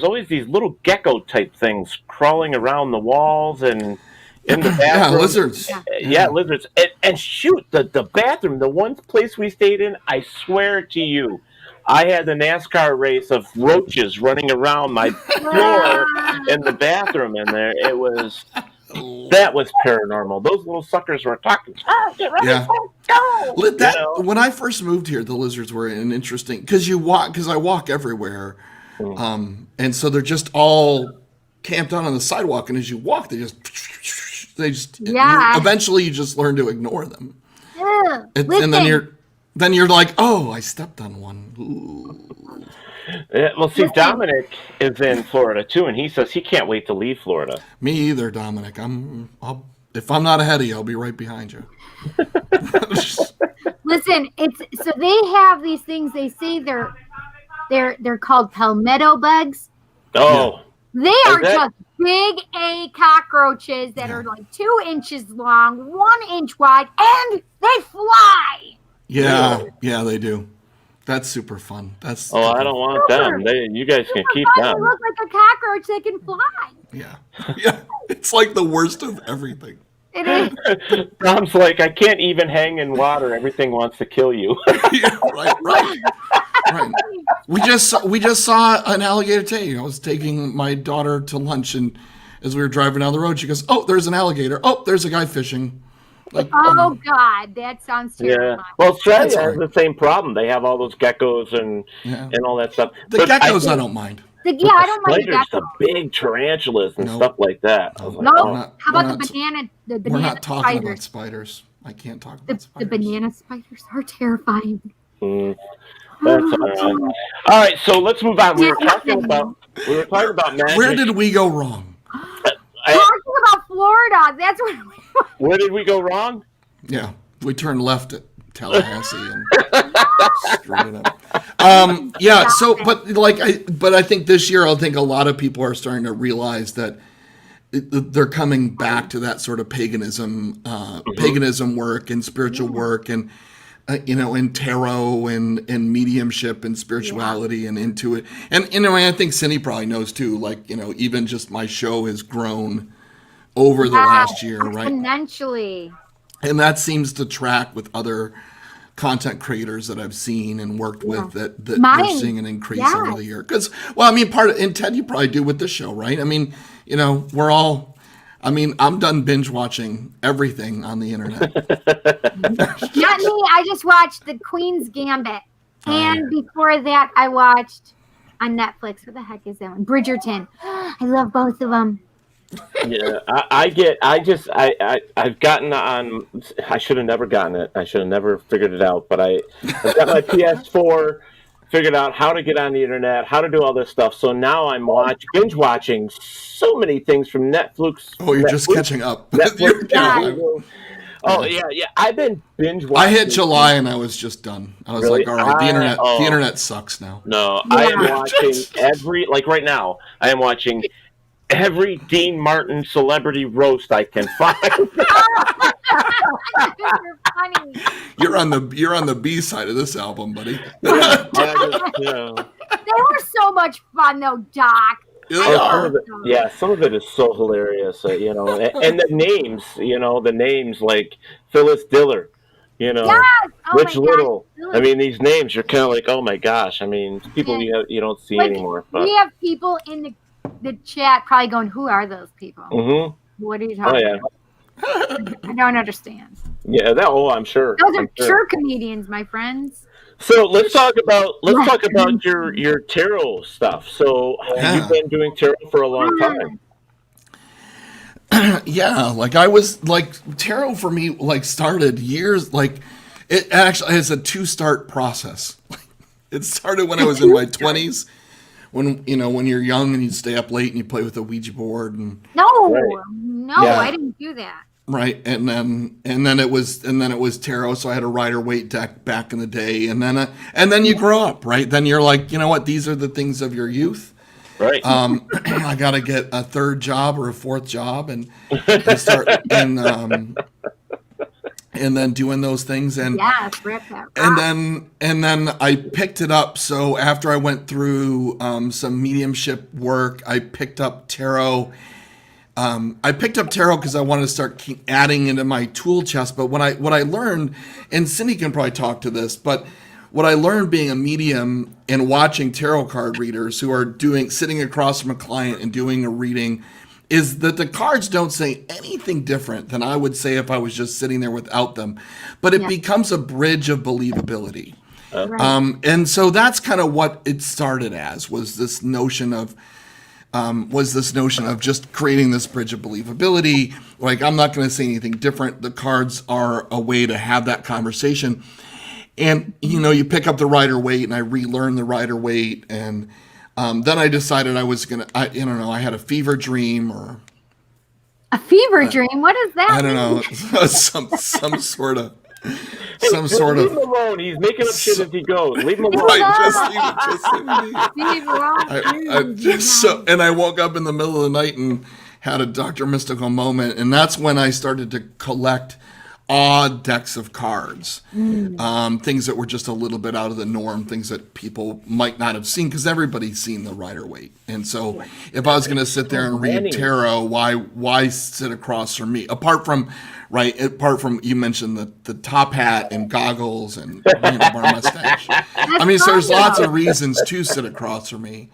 always these little gecko type things crawling around the walls and in the bathroom. Yeah, lizards. Yeah, lizards. And shoot, the bathroom, the one place we stayed in, I swear to you, I had the NASCAR race of roaches running around my floor in the bathroom in there. That was paranormal. Those little suckers were talking. Oh, get ready, go! When I first moved here, the lizards were an interesting because I walk everywhere, and so they're just all camped out on the sidewalk. And as you walk, they just eventually you just learn to ignore them. Yeah. And then you're like, oh, I stepped on one. Ooh. Yeah, well, see, Dominic is in Florida too, and he says he can't wait to leave Florida. Me either, Dominic. If I'm not ahead of you, I'll be right behind you. Listen, so they have these things. They say they're called palmetto bugs. Oh, they are just big A cockroaches that are like 2 inches long, 1 inch wide, and they fly. Yeah, they do. That's super fun. I don't want them. You guys can keep them. They look like a cockroach that can fly. Yeah. It's like the worst of everything. It is. Tom's like, I can't even hang in water. Everything wants to kill you. Yeah, right. We just saw an alligator today. I was taking my daughter to lunch, and as we were driving down the road. She goes, "Oh, there's an alligator. Oh, there's a guy fishing." Like, oh God, that sounds terrifying. Yeah. Well, Australia has the same problem. They have all those geckos and all that stuff. The geckos, I don't mind. I don't mind the geckos. geckos. The big tarantulas and stuff like that. I was like, How about the banana? The banana We're not talking spiders. about spiders. I can't talk about spiders. The banana spiders are terrifying. That's all right. All right, so let's move on. We were talking about magic. Where did we go wrong? Talking about Florida. That's what. Where did we go wrong? Yeah, we turned left at Tallahassee and screwed it up. Yeah. So, but I think this year, I think a lot of people are starting to realize that they're coming back to that sort of paganism work and spiritual work and. And tarot and mediumship and spirituality and intuit. And, I think Cindy probably knows too, even just my show has grown over the last year, right? Exponentially. And that seems to track with other content creators that I've seen and worked with that they're seeing an increase over the year. Because, and Ted, you probably do with this show, right? I'm done binge watching everything on the internet. Not me. I just watched The Queen's Gambit. And before that, I watched on Netflix. What the heck is that one? Bridgerton. I love both of them. Yeah, I've gotten on. I should have never gotten it. I should have never figured it out. But I've got my PS4. Figured out how to get on the internet, how to do all this stuff. So now I'm binge watching so many things from Netflix. Oh, you're just catching up. Oh yeah. I've been binge watching. I hit July and I was just done. I was like, all right, the internet sucks now. No, I am watching right now. I am watching every Dean Martin celebrity roast I can find. You're funny. You're on the B side of this album, buddy. They were so much fun, though, Doc. Some of it is so hilarious, and the names, like Phyllis Diller, Rich Little. Gosh, these names are kind of like, oh my gosh. People you don't see anymore. But. We have people in the chat probably going, who are those people? Mm-hmm. What are you talking about? I don't understand. Yeah, I'm sure. Those are true comedians, my friends. So let's talk about your tarot stuff. So you've been doing tarot for a long time. Yeah, I was tarot for me started years it actually is a two-start process. It started when I was in my 20s. When you're young and you stay up late and you play with a Ouija board and I didn't do that. Right, and then it was tarot, so I had a Rider-Waite deck back in the day, and then you grow up, right? Then you're like, you know what? These are the things of your youth. Right. I got to get a third job or a fourth job, and start and then doing those things, and then I picked it up. So after I went through some mediumship work, I picked up tarot. Because I wanted to start adding into my tool chest. But what I learned, and Cindy can probably talk to this, but what I learned being a medium and watching tarot card readers who are sitting across from a client and doing a reading, is that the cards don't say anything different than I would say if I was just sitting there without them. But it becomes a bridge of believability. Right. And so that's kind of what it started as, was this notion of just creating this bridge of believability. I'm not going to say anything different. The cards are a way to have that conversation. And, you pick up the Rider-Waite, and I relearn the Rider-Waite. And then I decided I was going to, I had a fever dream or... A fever dream? What is that? I don't know. some sort of... Leave him alone. He's making up shit as he goes. Leave him alone. Right, and I woke up in the middle of the night and had a Dr. Mystical moment, and that's when I started to collect odd decks of cards, things that were just a little bit out of the norm, things that people might not have seen, because everybody's seen the Rider-Waite. And so if I was going to sit there and read tarot, why sit across from me? Apart from you mentioned the top hat and goggles and bar mustache. So there's lots of reasons to sit across from me.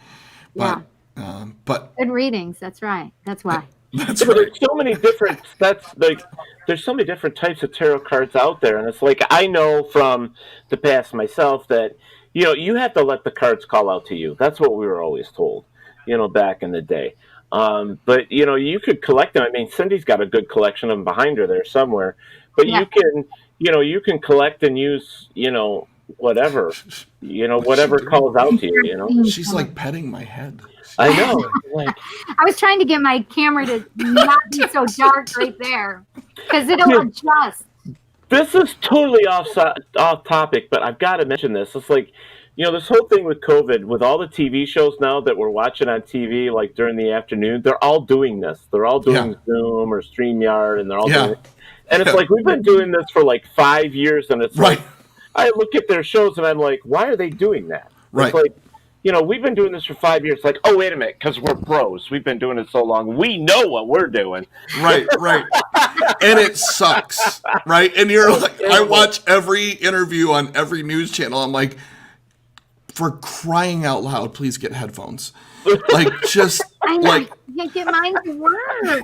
But good readings. That's right. That's why. That's But right. there's so many different sets, like there's so many different types of tarot cards out there, and it's like I know from the past myself that you have to let the cards call out to you. That's what we were always told, back in the day. But you could collect them. I mean, Cindy's got a good collection of them behind her there somewhere. But Yeah. you can collect and use, whatever, whatever calls out to you. She's like petting my head. I know. Like, I was trying to get my camera to not be so dark right there because it'll adjust. this is totally off topic, but I've got to mention this. It's like, this whole thing with COVID, with all the TV shows now that we're watching on TV, like during the afternoon, they're all doing this. They're all doing Zoom or StreamYard, and they're all doing it. And it's like, we've been doing this for like 5 years, and it's like, I look at their shows and I'm like, why are they doing that? Right. It's like, we've been doing this for 5 years. Like, oh, wait a minute, because we're pros. We've been doing it so long. We know what we're doing. Right. And it sucks, right? And you're like, I watch every interview on every news channel. I'm like, for crying out loud, please get headphones. Like, just I know. like, I can't get mine to work.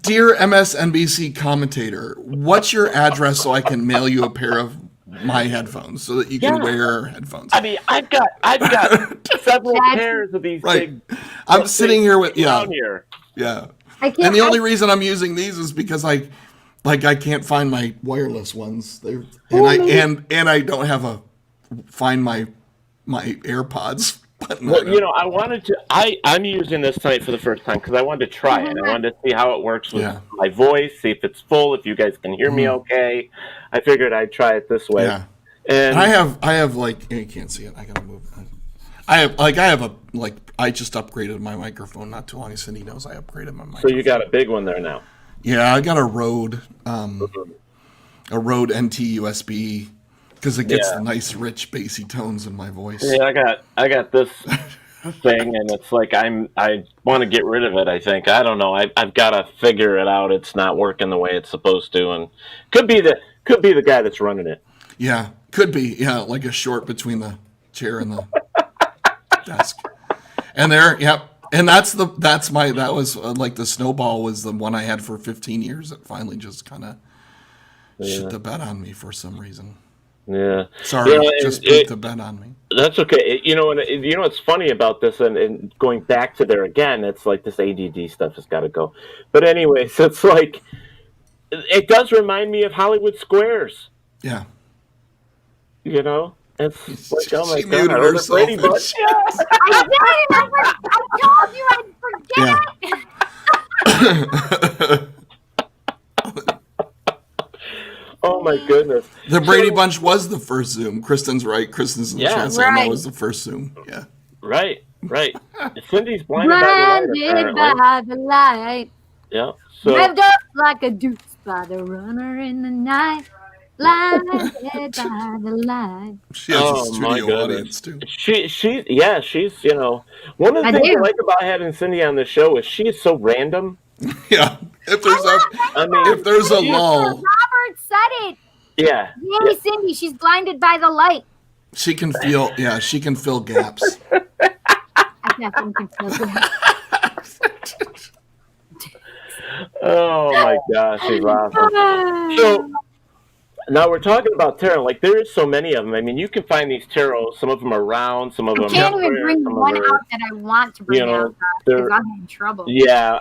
dear MSNBC commentator, what's your address so I can mail you a pair of my headphones so that you can wear headphones? I mean, I've got several pairs of these big. I'm sitting here with here. Yeah. And the only reason I'm using these is because I can't find my wireless ones. And I don't have find my AirPods button. Well, I wanted to. I'm using this tonight for the first time because I wanted to try it. I wanted to see how it works with my voice, see if it's full, if you guys can hear me okay. I figured I'd try it this way. Yeah. And I have like, you can't see it. I gotta move. I just upgraded my microphone not too long ago. Cindy knows I upgraded my microphone. So you got a big one there now. Yeah, I got a Rode NT USB because it gets the nice, rich, bassy tones in my voice. Yeah, I got this thing, and it's like I want to get rid of it. I think I don't know. I've got to figure it out. It's not working the way it's supposed to, and could be the guy that's running it. Yeah, could be. Yeah, like a short between the chair and the desk. And there, and that was like the Snowball was the one I had for 15 years. It finally just kind of shit the bed on me for some reason. Yeah. Sorry, just put the bet on me. That's okay. And what's funny about this, and going back to there again, it's like this ADD stuff has got to go. But anyways, it's like, it does remind me of Hollywood Squares. Yeah. It's like, oh my She muted God, herself. Brady Bunch. I did. I told you I'd forget. Oh my goodness. The Brady Bunch was the first Zoom. Kristen's right. Kristen's in the chat saying that was the first Zoom. Yeah. Right. Cindy's blinded by the light. Yeah. So Revved up like a deuce by the runner in the night. Blinded by the light. She has a studio audience too. She's one of the things I like about having Cindy on the show is she is so random. Yeah. If there's a lull. Robert said it. Yeah. Yay, Cindy, she's blinded by the light. She can feel she can fill gaps. I definitely can feel gaps. Oh my gosh, she's awesome. So now we're talking about tarot. Like, there is so many of them. I mean, you can find these tarot. Some of them are round. Some of them. I can't even bring one out that I want to bring out because I'm in trouble. Yeah,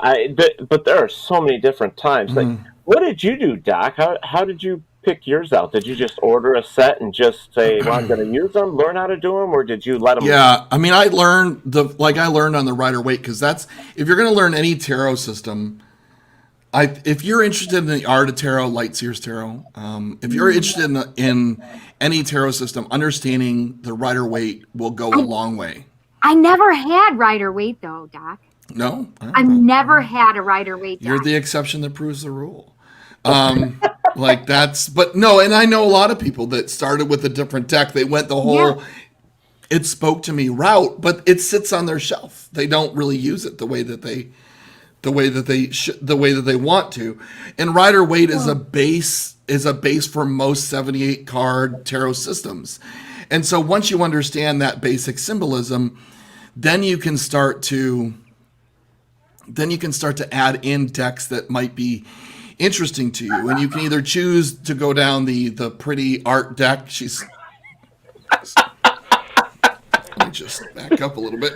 but there are so many different times. Like, what did you do, Doc? How did you pick yours out? Did you just order a set and just say, well, I'm going to use them, learn how to do them, or did you let them? Yeah, I mean, I learned on the Rider-Waite because if you're going to learn any tarot system. If you're interested in the art of tarot, Light Seers Tarot, if you're interested in any tarot system, understanding the Rider-Waite will go a long way. I never had Rider-Waite though, Doc. No? I've never had a Rider-Waite. You're the exception that proves the rule. And I know a lot of people that started with a different deck. They went the whole, it spoke to me route, but it sits on their shelf. They don't really use it the way that they want to. And Rider-Waite is a base for most 78 card tarot systems. And so once you understand that basic symbolism, then you can start to then you can start to add in decks that might be interesting to you. And you can either choose to go down the pretty art deck. Let me just back up a little bit.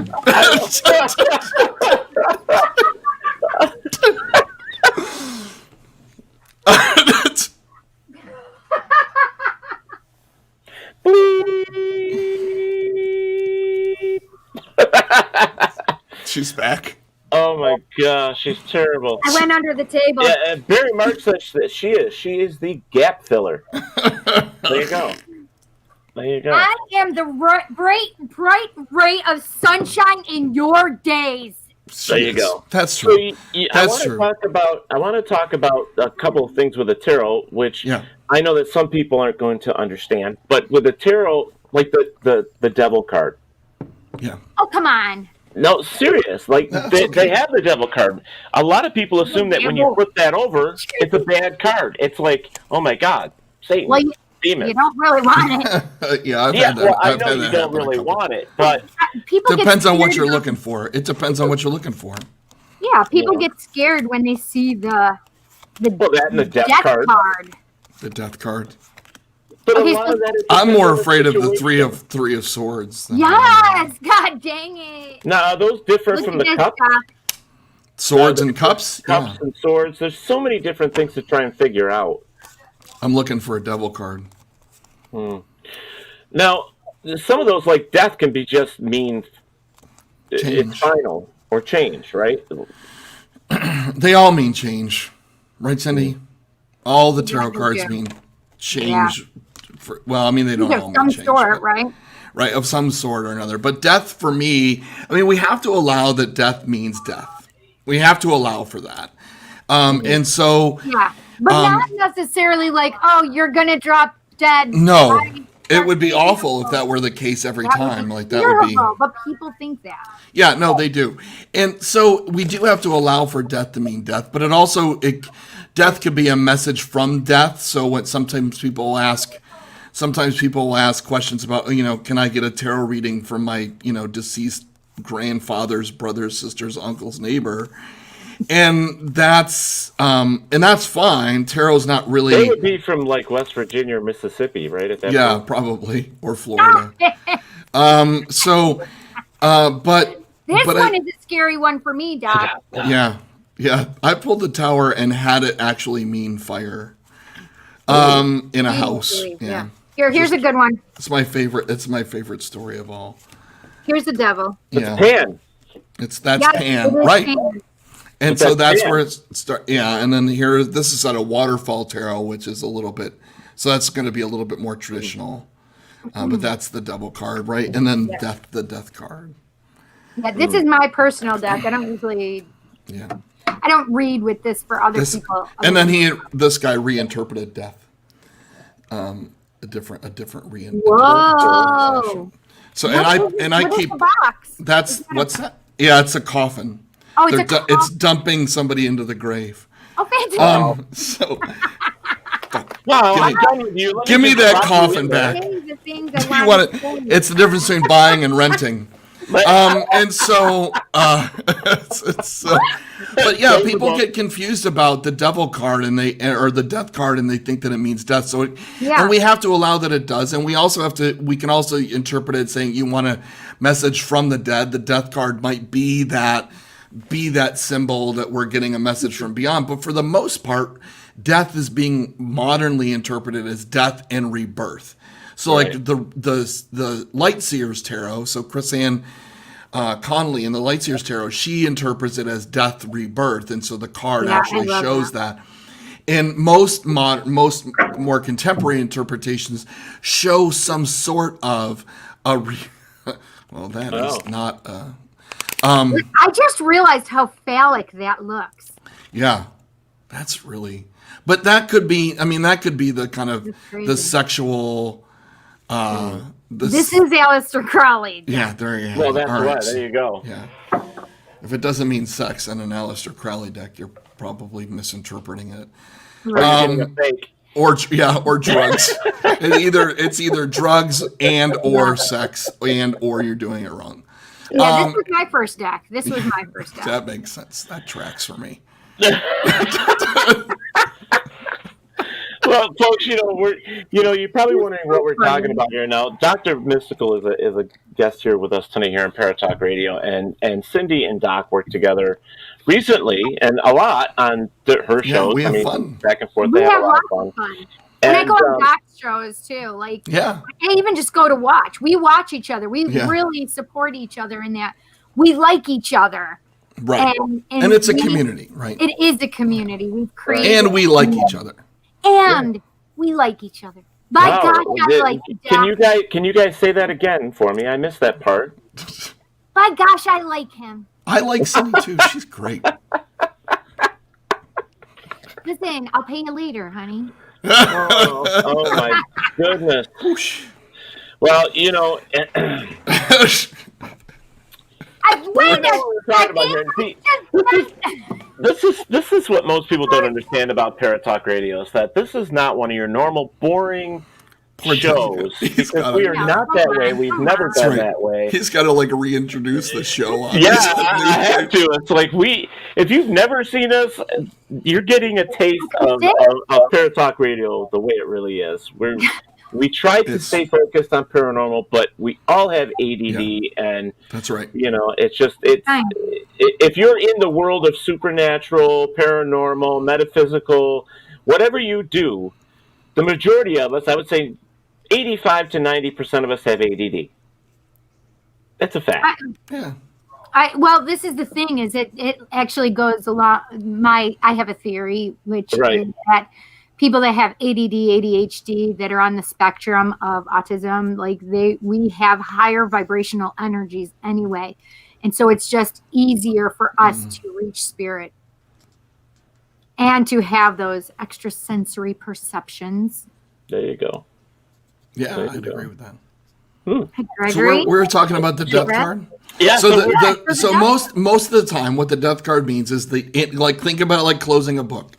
She's back. Oh my gosh, she's terrible. I went under the table. Yeah, Barry Mark says that she is the gap filler. There you go. There you go. I am the bright ray of sunshine in your days. There you go. That's true. So I want to talk about a couple of things with the tarot, which I know that some people aren't going to understand. But with the tarot, like the devil card. Yeah. Oh, come on. No, serious. Like they have the devil card. A lot of people assume that when you flip that over, it's a bad card. It's like, oh my God, Satan. Well, demon. You don't really want it. I've had that. Well, I know you don't really want it, but people depends on what you're looking for. It depends on what you're looking for. Yeah, people get scared when they see the death card. The death card. But a lot of that is I'm more afraid of the three of swords. Yes, God dang it. No, are those different from the cups? Swords and cups? Cups and swords. There's so many different things to try and figure out. I'm looking for a devil card. Now, some of those, like death, can be just mean it's final or change, right? They all mean change, right, Cindy? All the tarot cards mean change. Yeah. They don't all mean some change. sort, right? Right, of some sort or another. But death, for me, we have to allow that death means death. We have to allow for that. And so... Yeah, but not necessarily like, oh, you're going to drop dead. No, it would be awful if that were the case every time. Like that would be... But people think that. Yeah, no, they do. And so we do have to allow for death to mean death. But death could be a message from death. So what sometimes people will ask questions about, can I get a tarot reading from my, deceased grandfather's brother's sister's uncle's neighbor? And that's fine. Tarot's not really. They would be from like West Virginia or Mississippi, right? At that point. Probably, or Florida. But this one is a scary one for me, Doc. Yeah. I pulled the tower and had it actually mean fire. In a house. Yeah. Here's a good one. It's my favorite. It's my favorite story of all. Here's the devil. Yeah. Pan. That's Pan, right? Pan. And so that's where it starts. Yeah, and then this is at a waterfall tarot, which is a little bit. So that's going to be a little bit more traditional. But that's the devil card, right? And then the death card. Yeah, this is my personal deck. I don't usually. Yeah. I don't read with this for other people. And then this guy reinterpreted death. A different reinterpretation. Whoa. So I keep the box? What's that? Yeah, it's a coffin. Oh, it's a coffin. It's dumping somebody into the grave. Oh, fantastic. Give me that coffin back. You want it? It's the difference between buying and renting. And so, but yeah, people get confused about the devil card or the death card, and they think that it means death. So, and we have to allow that it does, and we can also interpret it saying you want a message from the dead. The death card might be that symbol that we're getting a message from beyond. But for the most part, death is being modernly interpreted as death and rebirth. So like the Light Seers Tarot, so Chris Ann Connolly in the Light Seers Tarot, she interprets it as death rebirth, and so the card actually shows that. And most more contemporary interpretations show some sort of well, that is not I just realized how phallic that looks. Yeah, that's really. But that could be. That could be the kind of the sexual. This is Aleister Crowley. Yeah, there you go. Well, that's right. There you go. Yeah. If it doesn't mean sex in an Aleister Crowley deck, you're probably misinterpreting it. Or drugs. It's either drugs and or sex or you're doing it wrong. Yeah, this was my first deck. That makes sense. That tracks for me. Well, folks, you're probably wondering what we're talking about here now. Dr. Mystical is a guest here with us tonight here on Paratalk Radio, and Cindy and Doc worked together recently and a lot on her shows. We have fun back and forth. We they have have a lot lots of fun. And I And, go on Doc's shows too. Like, yeah, I even just go to watch. We watch each other. We really support each other in that. We like each other. Right. And it's a community, right? It is a community. We've created. And we like each other. And we like each other. By Wow. gosh, I like Can you guys say that again for me? I missed that part. By gosh, I like him. I like Cindy too. She's great. Listen, I'll pay you later, honey. Oh my goodness. Well, This is what most people don't understand about Paratalk Radio, is that this is not one of your normal boring shows, because we are not that way. We've never been that way. He's got to reintroduce the show. I have to. It's like if you've never seen us, you're getting a taste of Paratalk Radio the way it really is. We try to stay focused on paranormal, but we all have ADD, and that's right. If you're in the world of supernatural, paranormal, metaphysical, whatever you do, the majority of us, I would say 85 to 90% of us have ADD. That's a fact. Well, this is the thing, is it actually goes along I have a theory, which is that people that have ADD, ADHD, that are on the spectrum of autism, we have higher vibrational energies anyway. And so it's just easier for us to reach spirit and to have those extrasensory perceptions. There you go. Yeah, I'd agree with that. Gregory? So we're talking about the death card. Yeah. So most of the time, what the death card means is think about it like closing a book.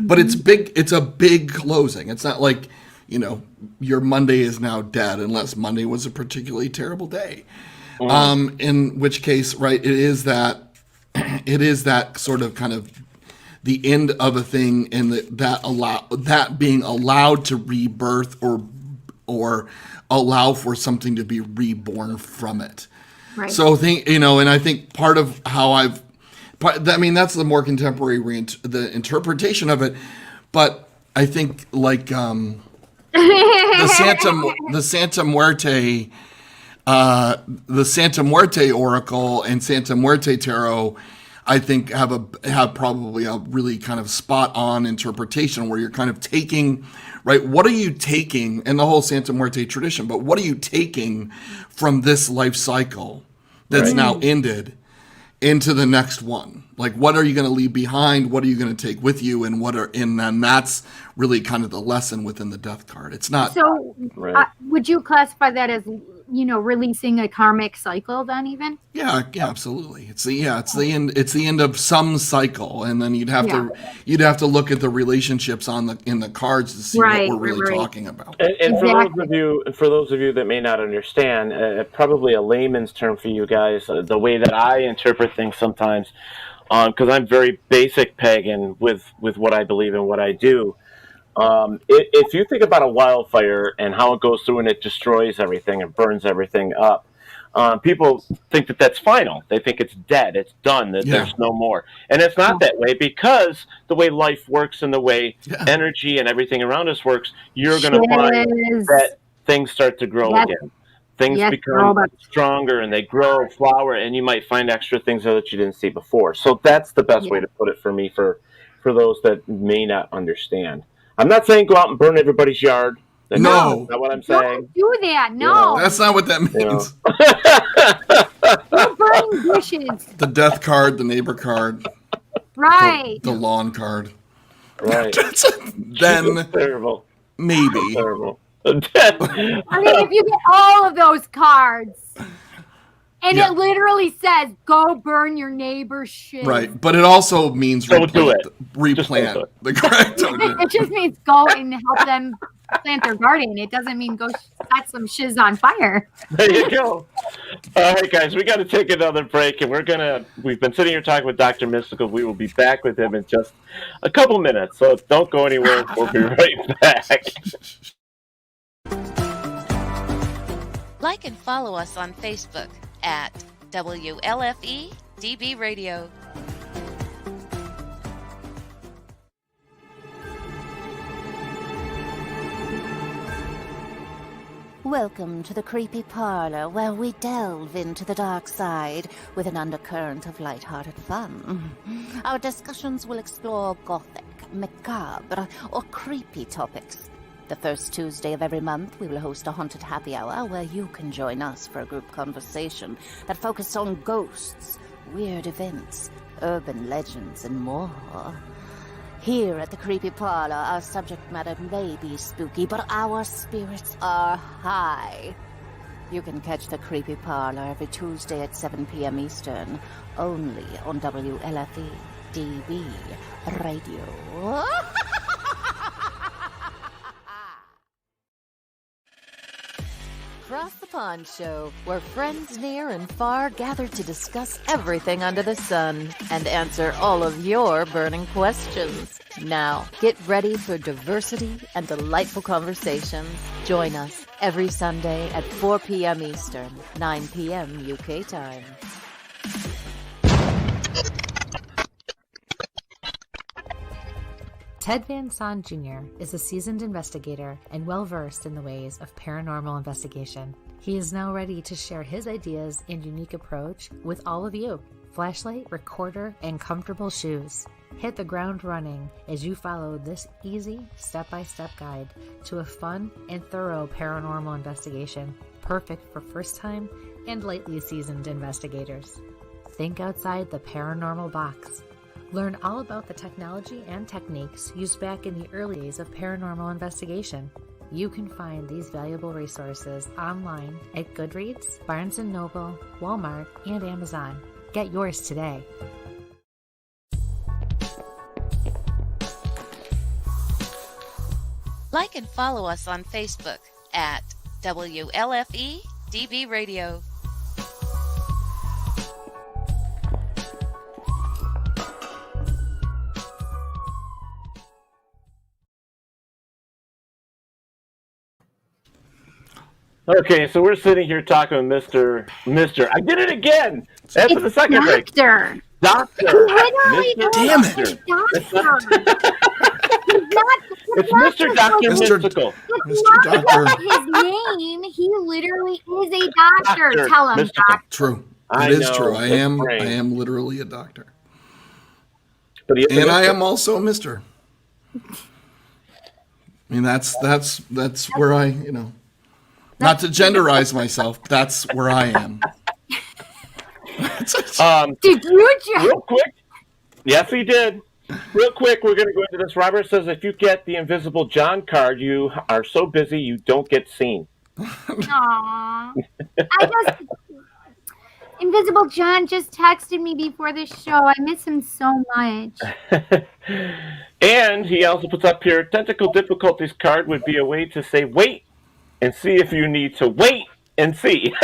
But it's big. It's a big closing. It's not like your Monday is now dead, unless Monday was a particularly terrible day. In which case, right, it is that sort of kind of the end of a thing, and that being allowed to rebirth or allow for something to be reborn from it. Right. So and I think part of how that's the more contemporary the interpretation of it, but I think the Santa Muerte Oracle and Santa Muerte Tarot, I think have probably a really kind of spot on interpretation, where you're kind of taking, right, what are you taking in the whole Santa Muerte tradition, but what are you taking from this life cycle that's now ended into the next one? Like, what are you going to leave behind? What are you going to take with you? And then that's really kind of the lesson within the death card. It's not. So would you classify that as, releasing a karmic cycle then even? Yeah, absolutely. It's the end of some cycle, and then you'd have to look at the relationships in the cards to see what we're really talking about. And for those of you that may not understand, probably a layman's term for you guys, the way that I interpret things sometimes, because I'm very basic pagan with what I believe and what I do. If you think about a wildfire and how it goes through and it destroys everything and burns everything up, people think that that's final. They think it's dead, it's done, that there's no more. And it's not that way, because the way life works and the way energy and everything around us works, you're going to find that things start to grow again. Things become stronger and they grow, flower, and you might find extra things that you didn't see before. So that's the best way to put it for me, for those that may not understand. I'm not saying go out and burn everybody's yard. That's not what I'm saying. Don't do that. No. That's not what that means. You're burning bushes. The death card, the neighbor card. Right. The lawn card. Right. Then terrible. Maybe. Terrible. I mean, if you get all of those cards, and it literally says, go burn your neighbor's shit. Right. But it also means replant the correct. It just means go and help them plant their garden. It doesn't mean go set some shiz on fire. There you go. All right, guys, we got to take another break, and we've been sitting here talking with Dr. Mystical. We will be back with him in just a couple minutes, so don't go anywhere. We'll be right back. Like and follow us on Facebook at WLFE DB Radio. Welcome to the Creepy Parlor, where we delve into the dark side with an undercurrent of light-hearted fun. Our discussions will explore gothic, macabre, or creepy topics. The first Tuesday of every month, we will host a haunted happy hour where you can join us for a group conversation that focuses on ghosts, weird events, urban legends, and more. Here at the Creepy Parlor, our subject matter may be spooky, but our spirits are high. You can catch the Creepy Parlor every Tuesday at 7 p.m. Eastern, only on WLFE DB Radio. Across the Pond Show, where friends near and far gather to discuss everything under the sun and answer all of your burning questions. Now, get ready for diversity and delightful conversations. Join us every Sunday at 4 p.m. Eastern, 9 p.m. UK time. Ted Van Son Jr. is a seasoned investigator and well-versed in the ways of paranormal investigation. He is now ready to share his ideas and unique approach with all of you. Flashlight, recorder, and comfortable shoes. Hit the ground running as you follow this easy step-by-step guide to a fun and thorough paranormal investigation, perfect for first-time and lightly seasoned investigators. Think outside the paranormal box. Learn all about the technology and techniques used back in the early days of paranormal investigation. You can find these valuable resources online at Goodreads, Barnes & Noble, Walmart, and Amazon. Get yours today. Like and follow us on Facebook at WLFE DB Radio. Okay, so we're sitting here talking with Mr. I did it again! After the second break. Doctor. Literally, damn it! It's Mr. Dr. Mystical. Mr. Doctor. His name, he literally is a doctor. Tell him, doctor. True. It is true. I am literally a doctor. And I am also a Mr. I mean, that's where I, not to genderize myself, but that's where I am. Did you just... Real quick. Yes, he did. Real quick, we're going to go into this. Robert says if you get the Invisible John card, you are so busy you don't get seen. Aww. Invisible John just texted me before the show. I miss him so much. And he also puts up here, Tentacle Difficulties card would be a way to say wait and see if you need to wait and see.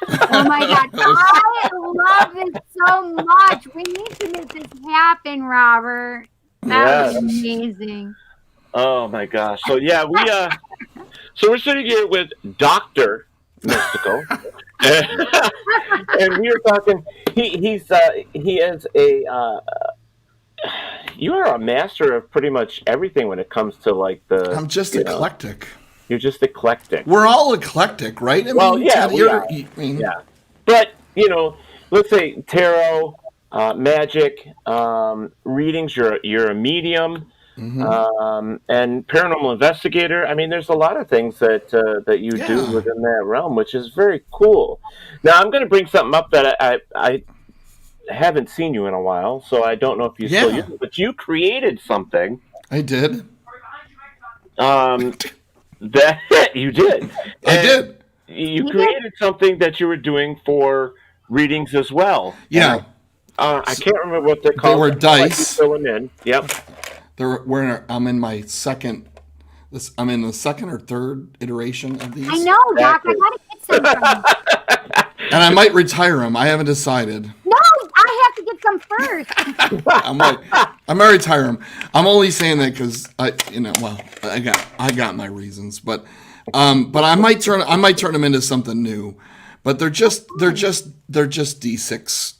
Oh my God. I love this so much. We need to make this happen, Robert. That was amazing. Oh my gosh. So yeah, so we're sitting here with Dr. Mystical. And we are talking, he is you are a master of pretty much everything when it comes to like the... I'm just eclectic. You're just eclectic. We're all eclectic, right? I mean, yeah. But, let's say tarot, magic, readings, you're a medium, and paranormal investigator. I mean, there's a lot of things that you do within that realm, which is very cool. Now, I'm going to bring something up that I haven't seen you in a while, so I don't know if you still use it, but you created something. I did. That you did. I did. You created something that you were doing for readings as well. Yeah. I can't remember what they're called. They were dice. Fill them in. Yep. I'm in my second I'm in the second or third iteration of these. I know, Doc. I gotta get some from you. And I might retire them. I haven't decided. No, I have to get some first. I might retire them. I'm only saying that because I got my reasons, but I might turn them into something new. But they're just D6.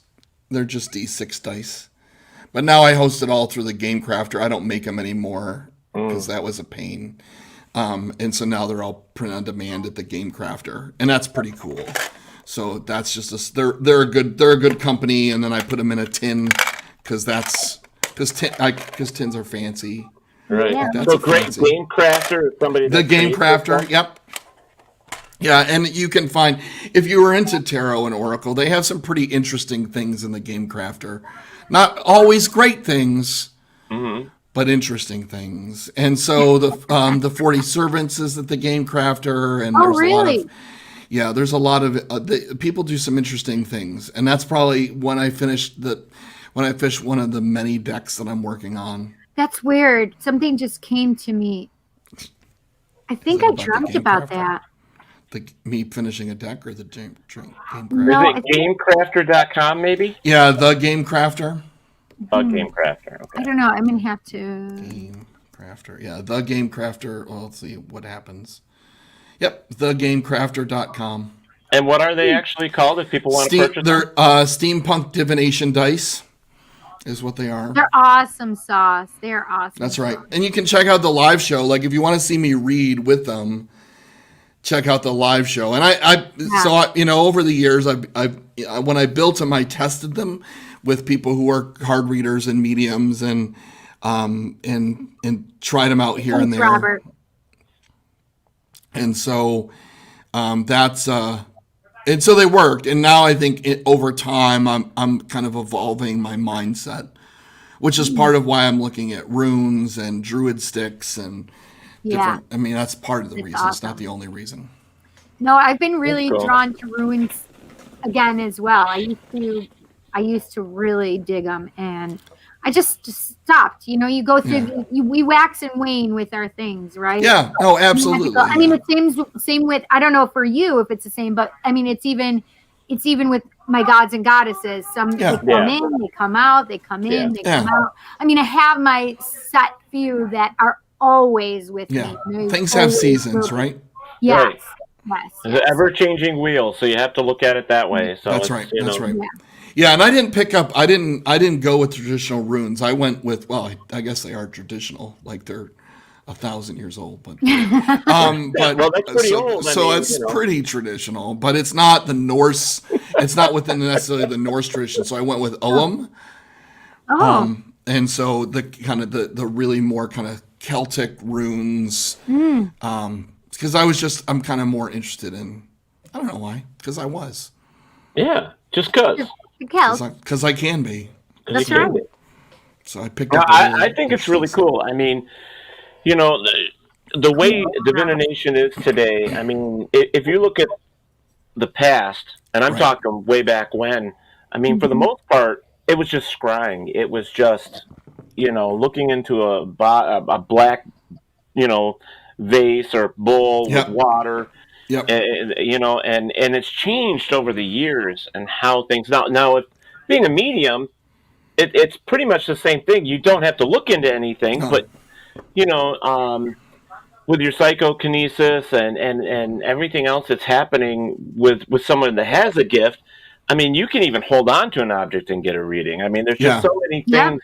They're just D6 dice. But now I host it all through the Game Crafter. I don't make them anymore because that was a pain. And so now they're all print on demand at the Game Crafter, and that's pretty cool. So that's just they're a good company, and then I put them in a tin because tins are fancy. Right. That's so great fancy. Game Crafter is somebody. The Game Crafter. Yep. Yeah, and you can find, if you were into Tarot and Oracle, they have some pretty interesting things in the Game Crafter. Not always great things, but interesting things. And so the 40 Servants is at the Game Crafter, and there's a lot of people do some interesting things, and that's probably when I fish one of the many decks that I'm working on. That's weird. Something just came to me. I think I dreamt about that. Me finishing a deck or the Game Crafter? No, is it GameCrafter.com maybe? Yeah, the Game Crafter. Game Crafter. Okay. I don't know. I'm gonna have to. Game Crafter. Yeah, the Game Crafter. Well, let's see what happens. Yep, thegamecrafter.com. And what are they actually called if people want to purchase them? They're Steampunk Divination Dice is what they are. They're awesome sauce. They're awesome. That's right. And you can check out the live show. Like if you want to see me read with them, check out the live show. And over the years, when I built them, I tested them with people who are card readers and mediums and tried them out here and there. Robert. And so and so they worked. And now I think over time, I'm kind of evolving my mindset, which is part of why I'm looking at runes and druid sticks and different. I mean, that's part of the reason. Awesome. It's not the only reason. No, I've been really drawn to runes again as well. I used to really dig them, and I just stopped. You know, you go through, we wax and wane with our things, right? Yeah. Oh, absolutely. I mean, it's same with, I don't know for you if it's the same, but I mean, it's even with my gods and goddesses. Some they come in, they come out, they come in, they come out. I mean, I have my set few that are always with me. Things have seasons, right? Yes. Right. Yes. It's an ever-changing wheel, so you have to look at it that way. So that's right. That's right. Yeah, and I didn't go with traditional runes. I went with, well, I guess they are traditional, like they're 1,000 years old, but well, that's pretty old. So it's pretty traditional, but it's not the Norse. It's not within necessarily the Norse tradition. So I went with Ogham. And so the kind of the really more kind of Celtic runes. Because I'm kind of more interested in, I don't know why, because I was. Yeah, just because. Because I can be. That's right. So I picked up. I think it's really cool. I mean, you know, the way divination is today, I mean, if you look at the past, and I'm talking way back when, I mean, for the most part, it was just scrying. It was just, looking into a black, vase or bowl with water. Yep. And it's changed over the years and how things now if being a medium, it's pretty much the same thing. You don't have to look into anything, but with your psychokinesis and everything else that's happening with someone that has a gift, I mean, you can even hold on to an object and get a reading. I mean, there's just so many things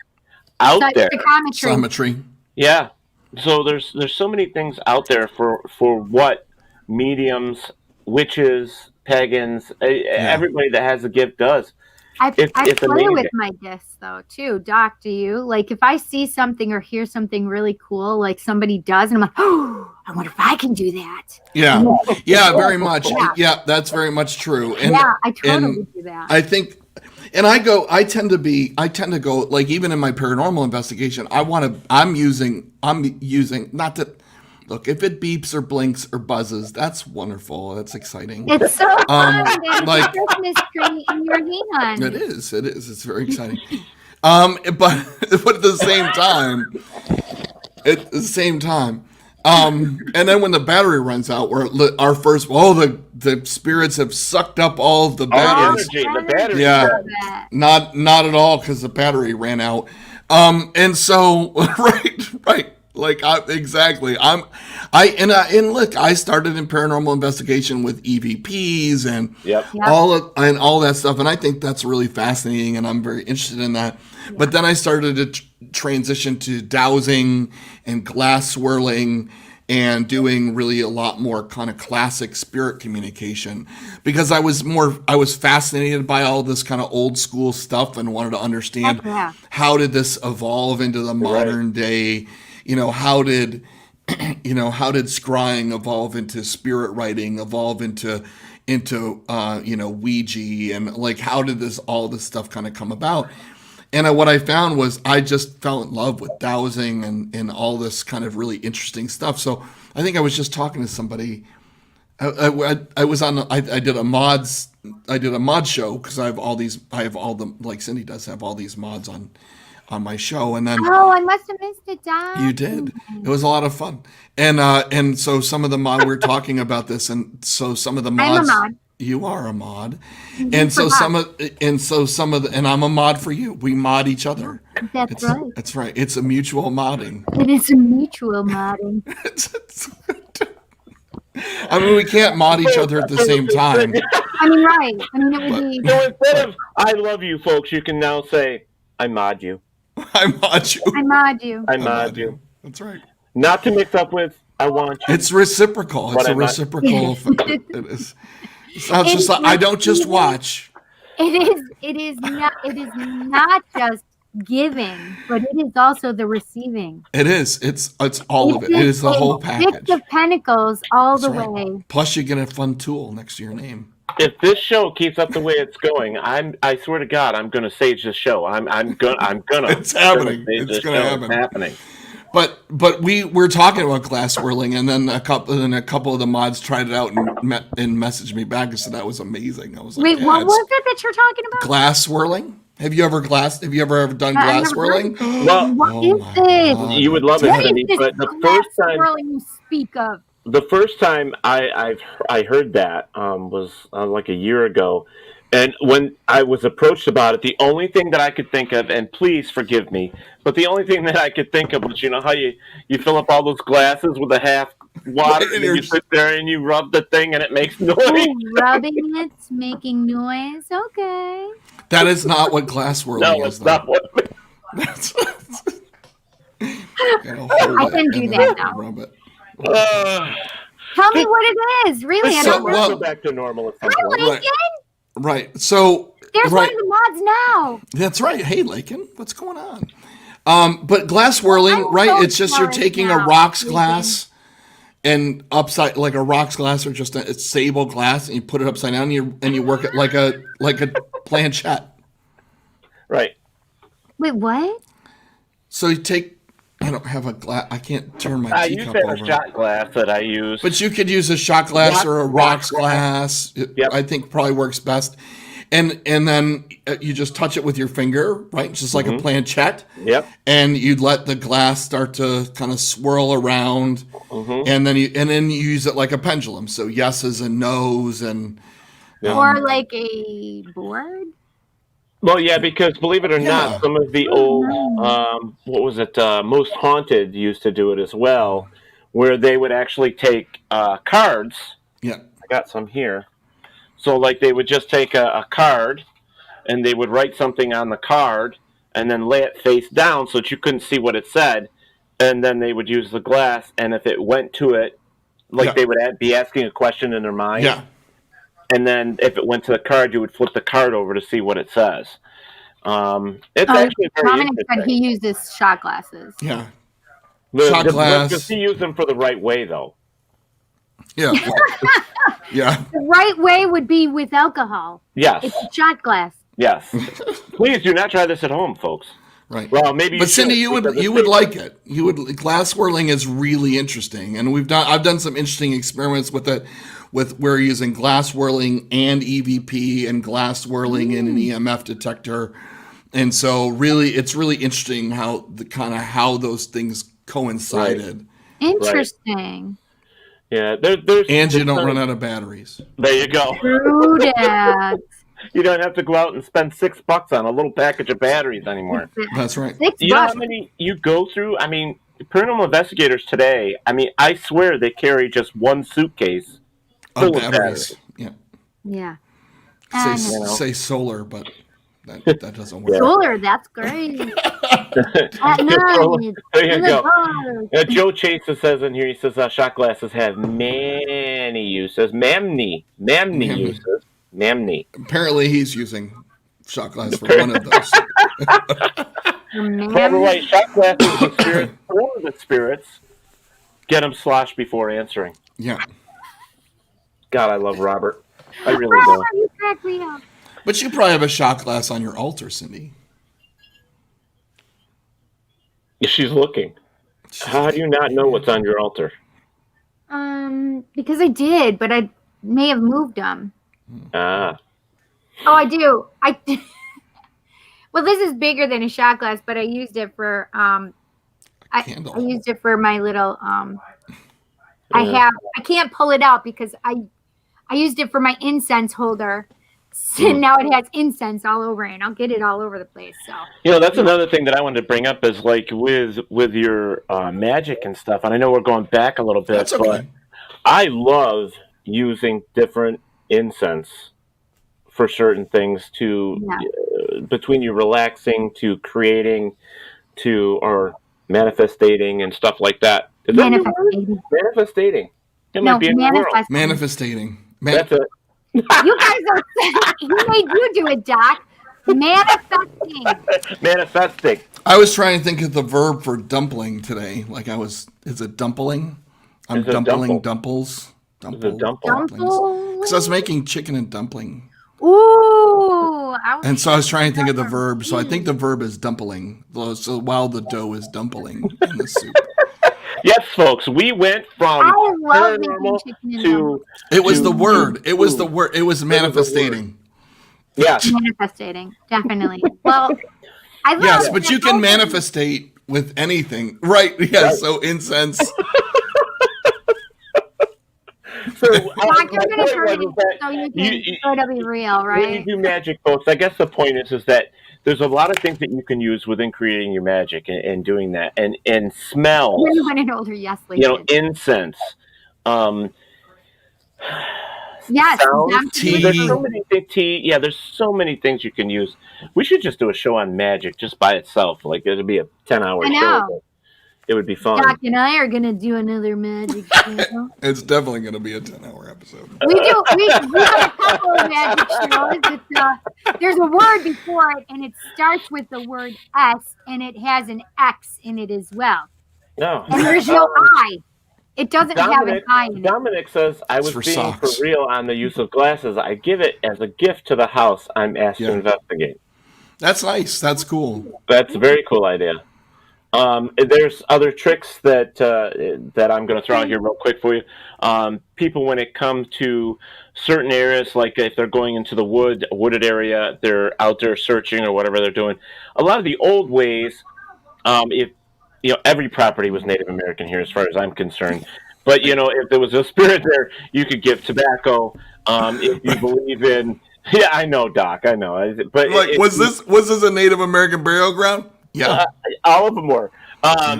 out there. Psychometry. Yeah. So there's so many things out there for what mediums, witches, pagans, everybody that has a gift does. I play with my gifts though too. Doc, do you? Like if I see something or hear something really cool, like somebody does, and I'm like, oh, I wonder if I can do that. Yeah, very much. Yeah, that's very much true. And, I totally do that. I think, and I tend to go like even in my paranormal investigation, I'm using not that. Look, if it beeps or blinks or buzzes, that's wonderful. That's exciting. It's so fun. Like a Christmas tree in your hand. It is. It's very exciting. But at the same time, And then when the battery runs out, our first, the spirits have sucked up all of the batteries. The battery. Yeah, not at all, because the battery ran out. And so right. Like exactly. Look, I started in paranormal investigation with EVPs and all that stuff, and I think that's really fascinating, and I'm very interested in that. Yeah. But then I started to transition to dowsing and glass swirling and doing really a lot more kind of classic spirit communication, because I was fascinated by all this kind of old school stuff and wanted to understand how did this evolve into the modern day. How did scrying evolve into spirit writing, evolve into Ouija, and like how did all this stuff kind of come about? And what I found was I just fell in love with dowsing and all this kind of really interesting stuff. So I think I was just talking to somebody. I did a mod show, because I have all the, like Cindy does, have all these mods on my show, and then I must have missed it, Don. You did. It was a lot of fun, and so some of the mod, we're talking about this, and so some of the mods. I'm a mod. You are a mod, and so some of the, and I'm a mod for you. We mod each other. That's right. That's right. It's a mutual modding. It is a mutual modding. I mean, we can't mod each other at the same time. I mean, right. I mean, it would be. So instead of "I love you," folks, you can now say "I mod you." I mod you. I mod you. I mod you. That's right. Not to mix up with "I want you." It's reciprocal. It's a reciprocal. It is. It's not just like, I don't just watch. It is not just giving, but it is also the receiving. It is. It's all of it. It is the whole package. Six of Pentacles all the way. Plus, you get a fun tool next to your name. If this show keeps up the way it's going, I swear to God, I'm going to stage this show. I'm gonna. It's happening. It's going to happen. It's happening. But we're talking about glass swirling, and then a couple of the mods tried it out and messaged me back and said that was amazing. I was like, wait, what was it that you're talking about? Glass swirling. Have you ever done glass swirling? Well, what is this? God. You would love it, Cindy, but the first time swirling you speak of. The first time I heard that was like a year ago, and when I was approached about it, the only thing that I could think of, and please forgive me, but the only thing that I could think of was, how you fill up all those glasses with a half water, and you sit there and you rub the thing and it makes noise. Rubbing it's making noise. Okay. That is not what glass swirling is. No, it's not what. I can do that now. Rub it. Tell me what it is. Really, I don't know. We'll go back to normal at some point. Right. So there's one of the mods now. That's right. Hey, Lakin, what's going on? But glass swirling, right? It's just you're taking a rocks glass and upside, like a rocks glass or just a sable glass, and you put it upside down and you work it like a planchette. Right. Wait, what? So you take. I don't have a glass. I can't turn my teacup over. I use a shot glass that I use. But you could use a shot glass or a rocks glass. Yep. I think probably works best. And then you just touch it with your finger, right? Just like a planchette. Yep. And you'd let the glass start to kind of swirl around, and then you use it like a pendulum. So yeses and nos and. Or like a board. Well, yeah, because believe it or not, some of the old, Most Haunted used to do it as well, where they would actually take cards. Yeah. I got some here. So, like, they would just take a card, and they would write something on the card, and then lay it face down so that you couldn't see what it said, and then they would use the glass, and if it went to it, they would be asking a question in their mind. Yeah. And then if it went to the card, you would flip the card over to see what it says. It's actually very Dominic interesting. said he uses shot glasses. Yeah. Shot glass. Does he use them for the right way, though? Yeah. Yeah. The right way would be with alcohol. Yes. It's a shot glass. Yes. Please do not try this at home, folks. Right. Well, maybe. But Cindy, you would like it. Glass swirling is really interesting, and I've done some interesting experiments with it. We're using glass swirling and EVP and glass swirling in an EMF detector, and so it's really interesting how those things coincided. Interesting. Yeah, there's and you don't run out of batteries. There you go. True that. You don't have to go out and spend $6 on a little package of batteries anymore. That's right. You know how many you go through? I mean, paranormal investigators today, I mean, I swear they carry just one suitcase full of batteries. Yeah. Yeah. Say solar, but that doesn't work. Solar, that's great. At night. There you go. Joe Chase says in here, he says shot glasses have many uses. Mamny uses. Mamny. Apparently he's using shot glass for one of those. Barbara White, shot glasses with spirits, or the spirits, get them sloshed before answering. Yeah. God, I love Robert. I really do. You crack me up. But you probably have a shot glass on your altar, Cindy. She's looking. How do you not know what's on your altar? Because I did, but I may have moved them. Ah. Oh, I do. Well, this is bigger than a shot glass, but I used it for I used it for my little I can't pull it out because I used it for my incense holder. So now it has incense all over it, and I'll get it all over the place. So that's another thing that I wanted to bring up is like with your magic and stuff. And I know we're going back a little bit, That's okay. but I love using different incense for certain things between you relaxing to creating to or manifestating and stuff like that. Is that your word? Manifestating. It might be in the world. Manifestating. That's it. You guys are who made you do it, Doc? Manifesting. Manifesting. I was trying to think of the verb for dumpling today. Is it dumpling? I'm dumpling dumples. Because I was making chicken and dumpling. Ooh. And so I was trying to think of the verb. So I think the verb is dumpling. So while the dough is dumpling in the soup. Yes, folks, we went from paranormal to... It was the word. It was the word. It was manifestating. Yeah. Manifestating, definitely. Well, I love yes, but you can manifestate with anything. Right, yes, right. So incense... So you're going to turn it so you can sort of be real, right? When you do magic, folks, I guess the point is that there's a lot of things that you can use within creating your magic and doing that, and smells. When an older, yes, lady. Incense. Yes, sounds, tea. There's so many tea. Yeah, there's so many things you can use. We should just do a show on magic just by itself. Like it'd be a 10-hour show. It would be fun. Doc and I are going to do another magic show. It's definitely going to be a 10-hour episode. We have a couple of magic shows. There's a word before it, and it starts with the word S, and it has an X in it as well. No. And there's no I. It doesn't have an I in it. Dominic says, I was being for real on the use of glasses. I give it as a gift to the house I'm asked to investigate. That's nice. That's cool. That's a very cool idea. There's other tricks that I'm going to throw out here real quick for you. People, when it comes to certain areas, like if they're going into the wooded area, they're out there searching or whatever they're doing. A lot of the old ways, if every property was Native American here, as far as I'm concerned. But if there was a spirit there, you could give tobacco. If you believe in, yeah, I know, Doc, I know. But was this a Native American burial ground? Yeah, all of them were. I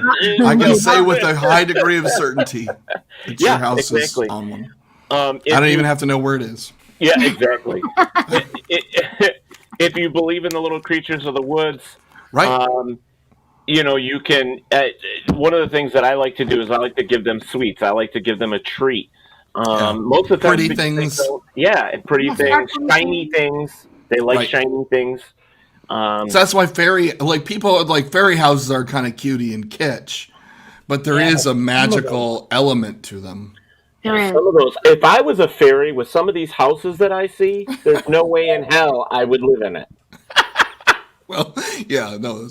can say with a high degree of certainty that your house is on one. I don't even have to know where it is. Yeah, exactly. If you believe in the little creatures of the woods, right? You can. One of the things that I like to do is I like to give them sweets. I like to give them a treat. Most of the time, pretty things. Pretty things, shiny things. They like shiny things. So that's why fairy houses are kind of cutie and kitsch, but there is a magical element to them. Some of those. If I was a fairy with some of these houses that I see, there's no way in hell I would live in it. Well, yeah, no.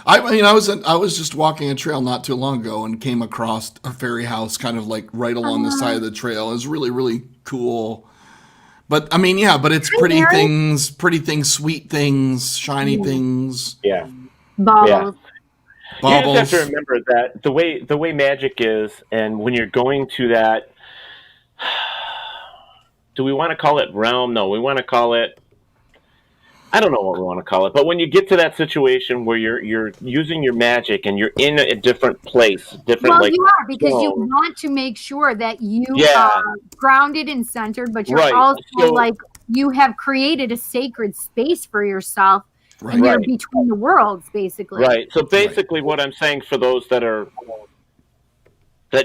I was just walking a trail not too long ago and came across a fairy house, kind of like right along the side of the trail. It was really, really cool. But but it's pretty things, sweet things, shiny things. Yeah. Balls. Baubles. You just have to remember that the way magic is, and when you're going to that, do we want to call it realm? No, we want to call it, I don't know what we want to call it, but when you get to that situation where you're using your magic and you're in a different place, well, you are, because you want to make sure that you are grounded and centered, but you're also like, you have created a sacred space for yourself, and you're between the worlds, basically. Right. So basically, what I'm saying for those that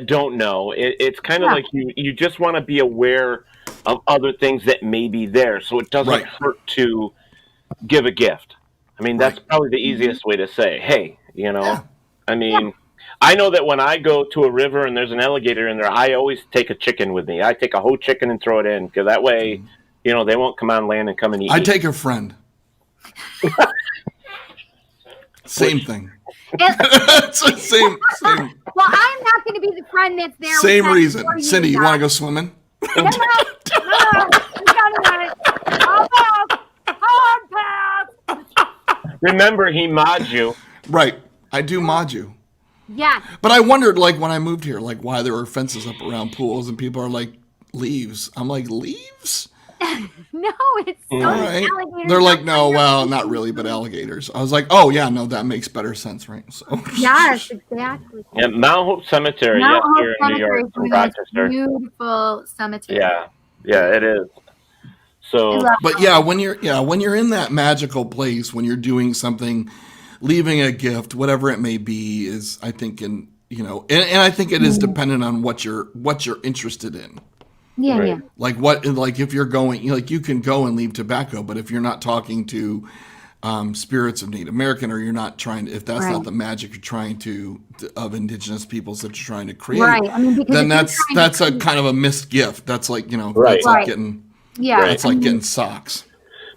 don't know, it's kind of like you just want to be aware of other things that may be there, so it doesn't hurt to give a gift. I mean, that's probably the easiest way to say, hey, I mean, I know that when I go to a river and there's an alligator in there, I always take a chicken with me. I take a whole chicken and throw it in, because that way, they won't come on land and come and eat. I take a friend. Same thing. Same. Well, I'm not going to be the friend that's there. Same reason. Cindy, you want to go swimming? No, Remember, he mods you. Right. I do mod you. Yeah. But I wondered, like, when I moved here, like, why there were fences up around pools, and people are like, leaves. I'm like, leaves? No, it's so right. They're like, no, well, not really, but alligators. I was like, oh, yeah, no, that makes better sense, right? So. Yes, exactly. Yeah, Mount Hope Cemetery, here in New York, in Rochester. Beautiful cemetery. Yeah, it is. So, but when you're in that magical place, when you're doing something, leaving a gift, whatever it may be, is, I think, and I think it is dependent on what you're interested in. Yeah. Like if you're going, like, you can go and leave tobacco, but if you're not talking to spirits of Native American, or you're not trying to, if that's not the magic you're trying to of indigenous peoples that you're trying to create, I mean, then that's a kind of a missed gift. That's like that's like getting it's like getting socks.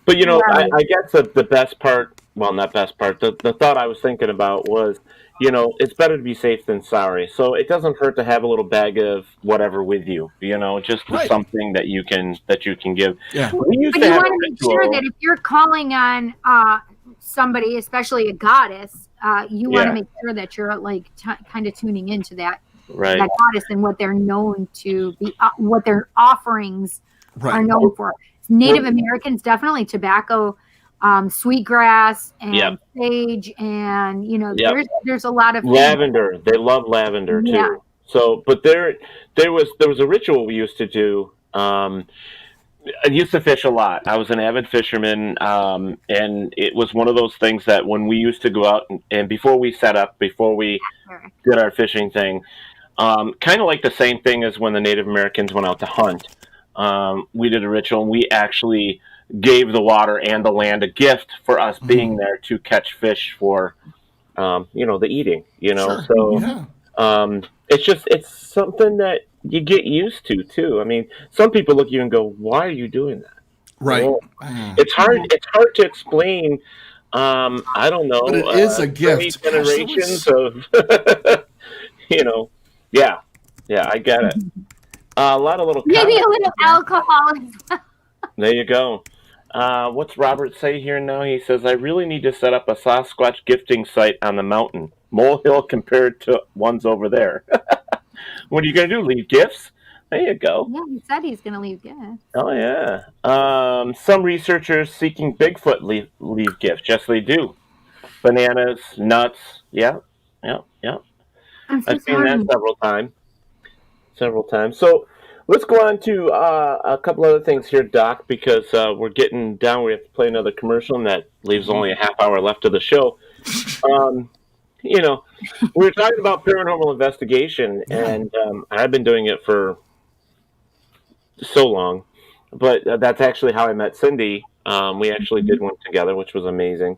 But I guess the best part, well, not best part, the thought I was thinking about was, it's better to be safe than sorry. So it doesn't hurt to have a little bag of whatever with you, just something that you can give. Yeah. But you want to make sure that if you're calling on somebody, especially a goddess, you want to make sure that you're like kind of tuning into that goddess and what they're known to be, what their offerings are known for. Native Americans, definitely tobacco, sweetgrass and sage, and there's a lot of lavender. They love lavender too. Yeah. So, but there was a ritual we used to do. I used to fish a lot. I was an avid fisherman, and it was one of those things that when we used to go out and before we did our fishing thing, kind of like the same thing as when the Native Americans went out to hunt. We did a ritual, and we actually gave the water and the land a gift for us being there to catch fish for, the eating, Sure. So, it's something that you get used to too. I mean, some people look at you and go, why are you doing that? Right. Well, it's hard to explain. I don't know. But it is a gift. Generations of, yeah, I get it. A lot of little maybe a little alcohol as well. There you go. What's Robert say here now? He says, I really need to set up a Sasquatch gifting site on the mountain. Molehill compared to ones over there. What are you going to do? Leave gifts? There you go. Yeah, he said he's going to leave gifts. Oh, yeah. Some researchers seeking Bigfoot leave gifts. Yes, they do. Bananas, nuts. Yeah. I've seen that several times. So let's go on to a couple other things here, Doc, because we're getting down. We have to play another commercial, and that leaves only a half hour left of the show. We were talking about paranormal investigation, and I've been doing it for so long, but that's actually how I met Cindy. We actually did one together, which was amazing.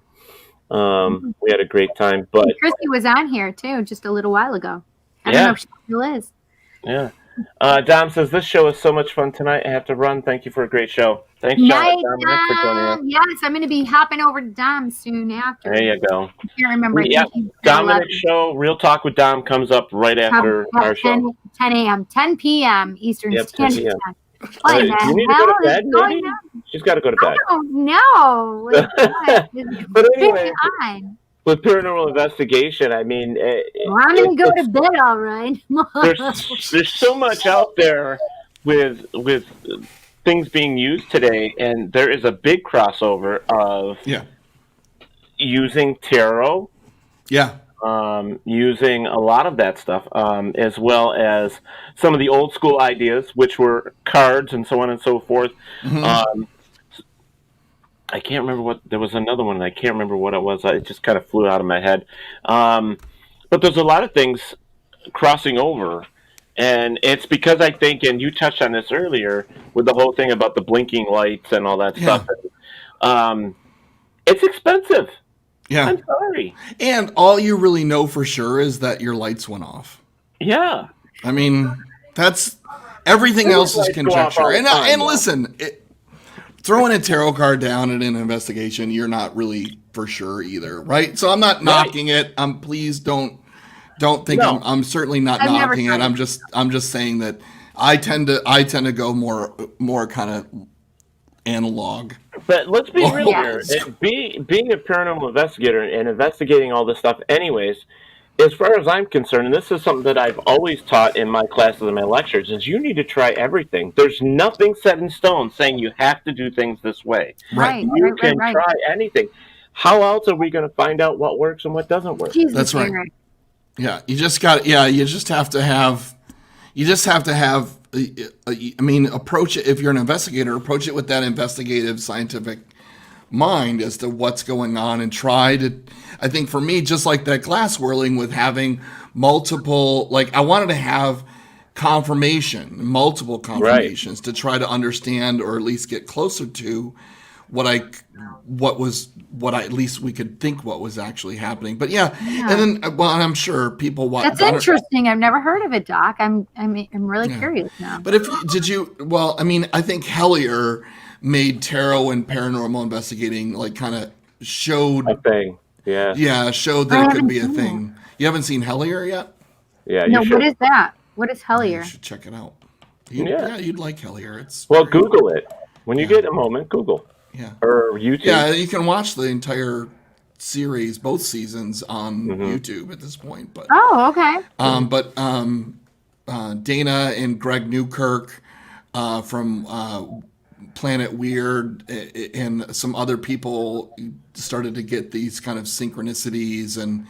We had a great time. But Christy was on here, too, just a little while ago. I don't know if she still is. Yeah. Dom says, this show is so much fun tonight. I have to run. Thank you for a great show. Thanks, John. Dominic, for joining us. Yes, I'm going to be hopping over to Dom soon after. There you go. I can't remember. Yeah, Dominic's show, Real Talk with Dom, comes up right after our show. 10 a.m., 10 p.m. Eastern Standard Time. Right. You need to go to bed, maybe? She's got to go to bed. I don't know. But anyway, with paranormal investigation, I mean, Well, I'm gonna go to bed, all right. there's so much out there with things being used today, and there is a big crossover of using tarot, using a lot of that stuff, as well as some of the old school ideas, which were cards and so on and so forth. I can't remember there was another one, and I can't remember what it was. It just kind of flew out of my head. But there's a lot of things crossing over, and it's because I think, and you touched on this earlier with the whole thing about the blinking lights and all that stuff. It's expensive. Yeah. I'm sorry. And all you really know for sure is that your lights went off. Yeah. I mean, that's everything else is conjecture. And listen, throwing a tarot card down in an investigation, you're not really for sure either, right? So I'm not knocking it. Please don't think I'm certainly not knocking it. I'm just saying that I tend to go more kind of analog. But let's be real here. Being a paranormal investigator and investigating all this stuff anyways, as far as I'm concerned, and this is something that I've always taught in my classes and my lectures, is you need to try everything. There's nothing set in stone saying you have to do things this way. You can try anything. How else are we going to find out what works and what doesn't work? That's right. Yeah, you just have to have I mean, approach it, if you're an investigator, approach it with that investigative scientific mind as to what's going on, and try to, I think for me, just like that glass swirling with having multiple, like I wanted to have multiple confirmations to try to understand, or at least get closer to what at least we could think what was actually happening. But and then, well, I'm sure people watch. That's interesting. I've never heard of it, Doc. I'm really curious now. But I mean, I think Hellier made tarot and paranormal investigating, like, kind of showed a thing. Showed that it could be a thing. You haven't seen Hellier yet? Yeah. No. What is that? What is Hellier? You should check it out. You'd like Hellier. Google it when you get a moment. Google. Yeah. Or YouTube. Yeah, you can watch the entire series, both seasons, on YouTube at this point. But okay. Dana and Greg Newkirk from Planet Weird and some other people started to get these kind of synchronicities and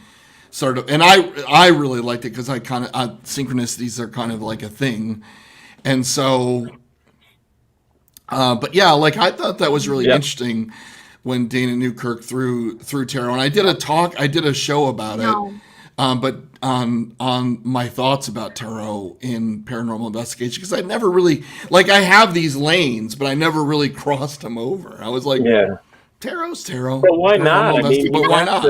I really liked it because synchronicities are kind of like a thing, and so. But yeah, like I thought that was really interesting when Dana Newkirk threw tarot, and I did a show about it, but on my thoughts about tarot in paranormal investigation, because I never really, like, I have these lanes, but I never really crossed them over. I was like, tarot's tarot. But why not? Why not?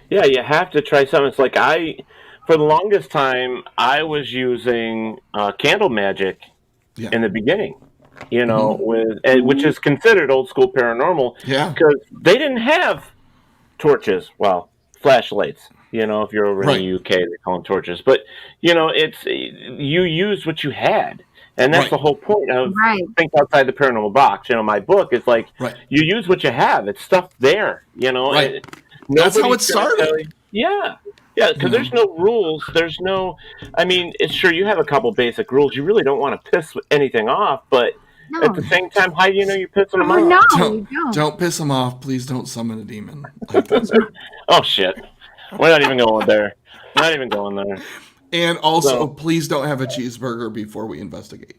You have to try something. It's like for the longest time, I was using candle magic in the beginning. Which is considered old school paranormal, because they didn't have torches, flashlights. If you're over in the UK, they call them torches. But it's you used what you had, and that's the whole point of think outside the paranormal box. My book is like you use what you have. It's stuff there. That's how it started. Yeah, because there's no rules. There's no. I mean, it's sure you have a couple basic rules. You really don't want to piss anything off, but. No. At the same time, how do you know you're pissing them off? Don't piss them off. Please don't summon a demon. Oh, shit. We're not even going there. And also, please don't have a cheeseburger before we investigate.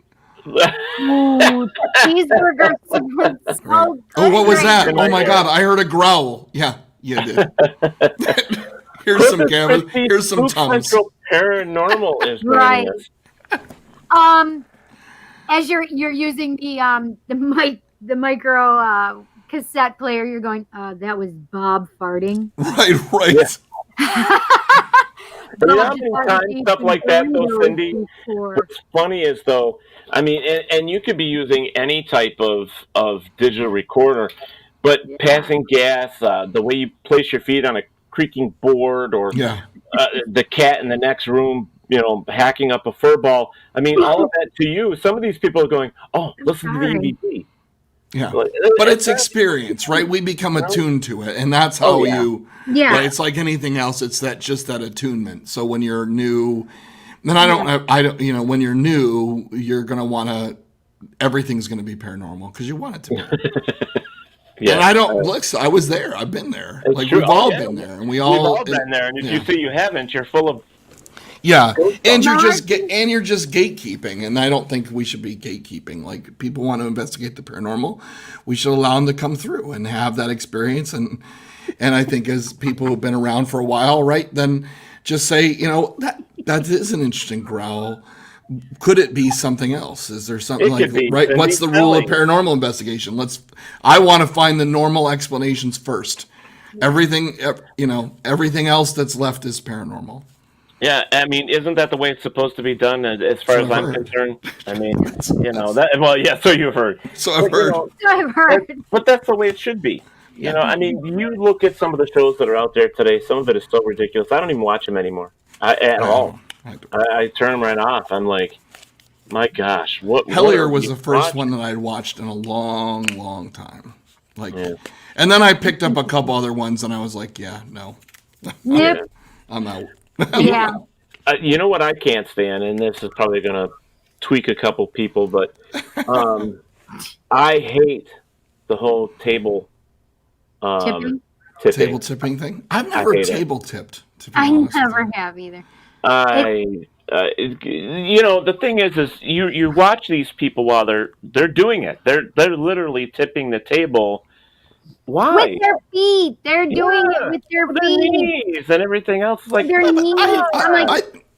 Ooh, cheeseburger. Oh, what was that? Oh, my God. I heard a growl. Yeah, you did. Here's some Gavin. Here's some Tums. Paranormal is right. As you're using the micro cassette player, you're going, that was Bob farting. Right. Stuff like that, though, Cindy. What's funny is, though, I mean, and you could be using any type of digital recorder, but passing gas, the way you place your feet on a creaking board, or the cat in the next room, hacking up a fur ball. I mean, all of that to you. Some of these people are going, "Oh, listen to the EVP." Yeah, but it's experience, right? We become attuned to it, and that's how you. Yeah, right? It's like anything else. It's just that attunement. So when you're new, then I don't. You know, when you're new, you're gonna want to. Everything's gonna be paranormal because you want it to be. Yeah, and I don't look. I was there. I've been there. Like true. We've all been there, and we've all been there. And if you say you haven't, you're full of. Yeah, and you're just gatekeeping, and I don't think we should be gatekeeping. Like people want to investigate the paranormal, we should allow them to come through and have that experience. And I think as people who've been around for a while, right, then just say, you know, that is an interesting growl. Could it be something else? Is there something like right? What's the rule of paranormal investigation? I want to find the normal explanations first. Everything, you know, everything else that's left is paranormal. Yeah, I mean, isn't that the way it's supposed to be done? As far as I'm concerned, I mean, you know that. Well, yeah. So you've heard. So I've heard. I've heard. But that's the way it should be. You know, I mean, you look at some of the shows that are out there today. Some of it is so ridiculous. I don't even watch them anymore at all. I turn them right off. I'm like, my gosh, what? Hellier was the first one that I'd watched in a long, long time. Like, and then I picked up a couple other ones, and I was like, yeah, no, I'm out. Yeah. You know what I can't stand, and this is probably going to tweak a couple people, but I hate the whole table tipping thing. I've never table tipped. I never have either. You know, the thing is you watch these people while they're doing it. They're literally tipping the table. Why? With their feet. They're doing it with their feet. Knees and everything else. Like their knees.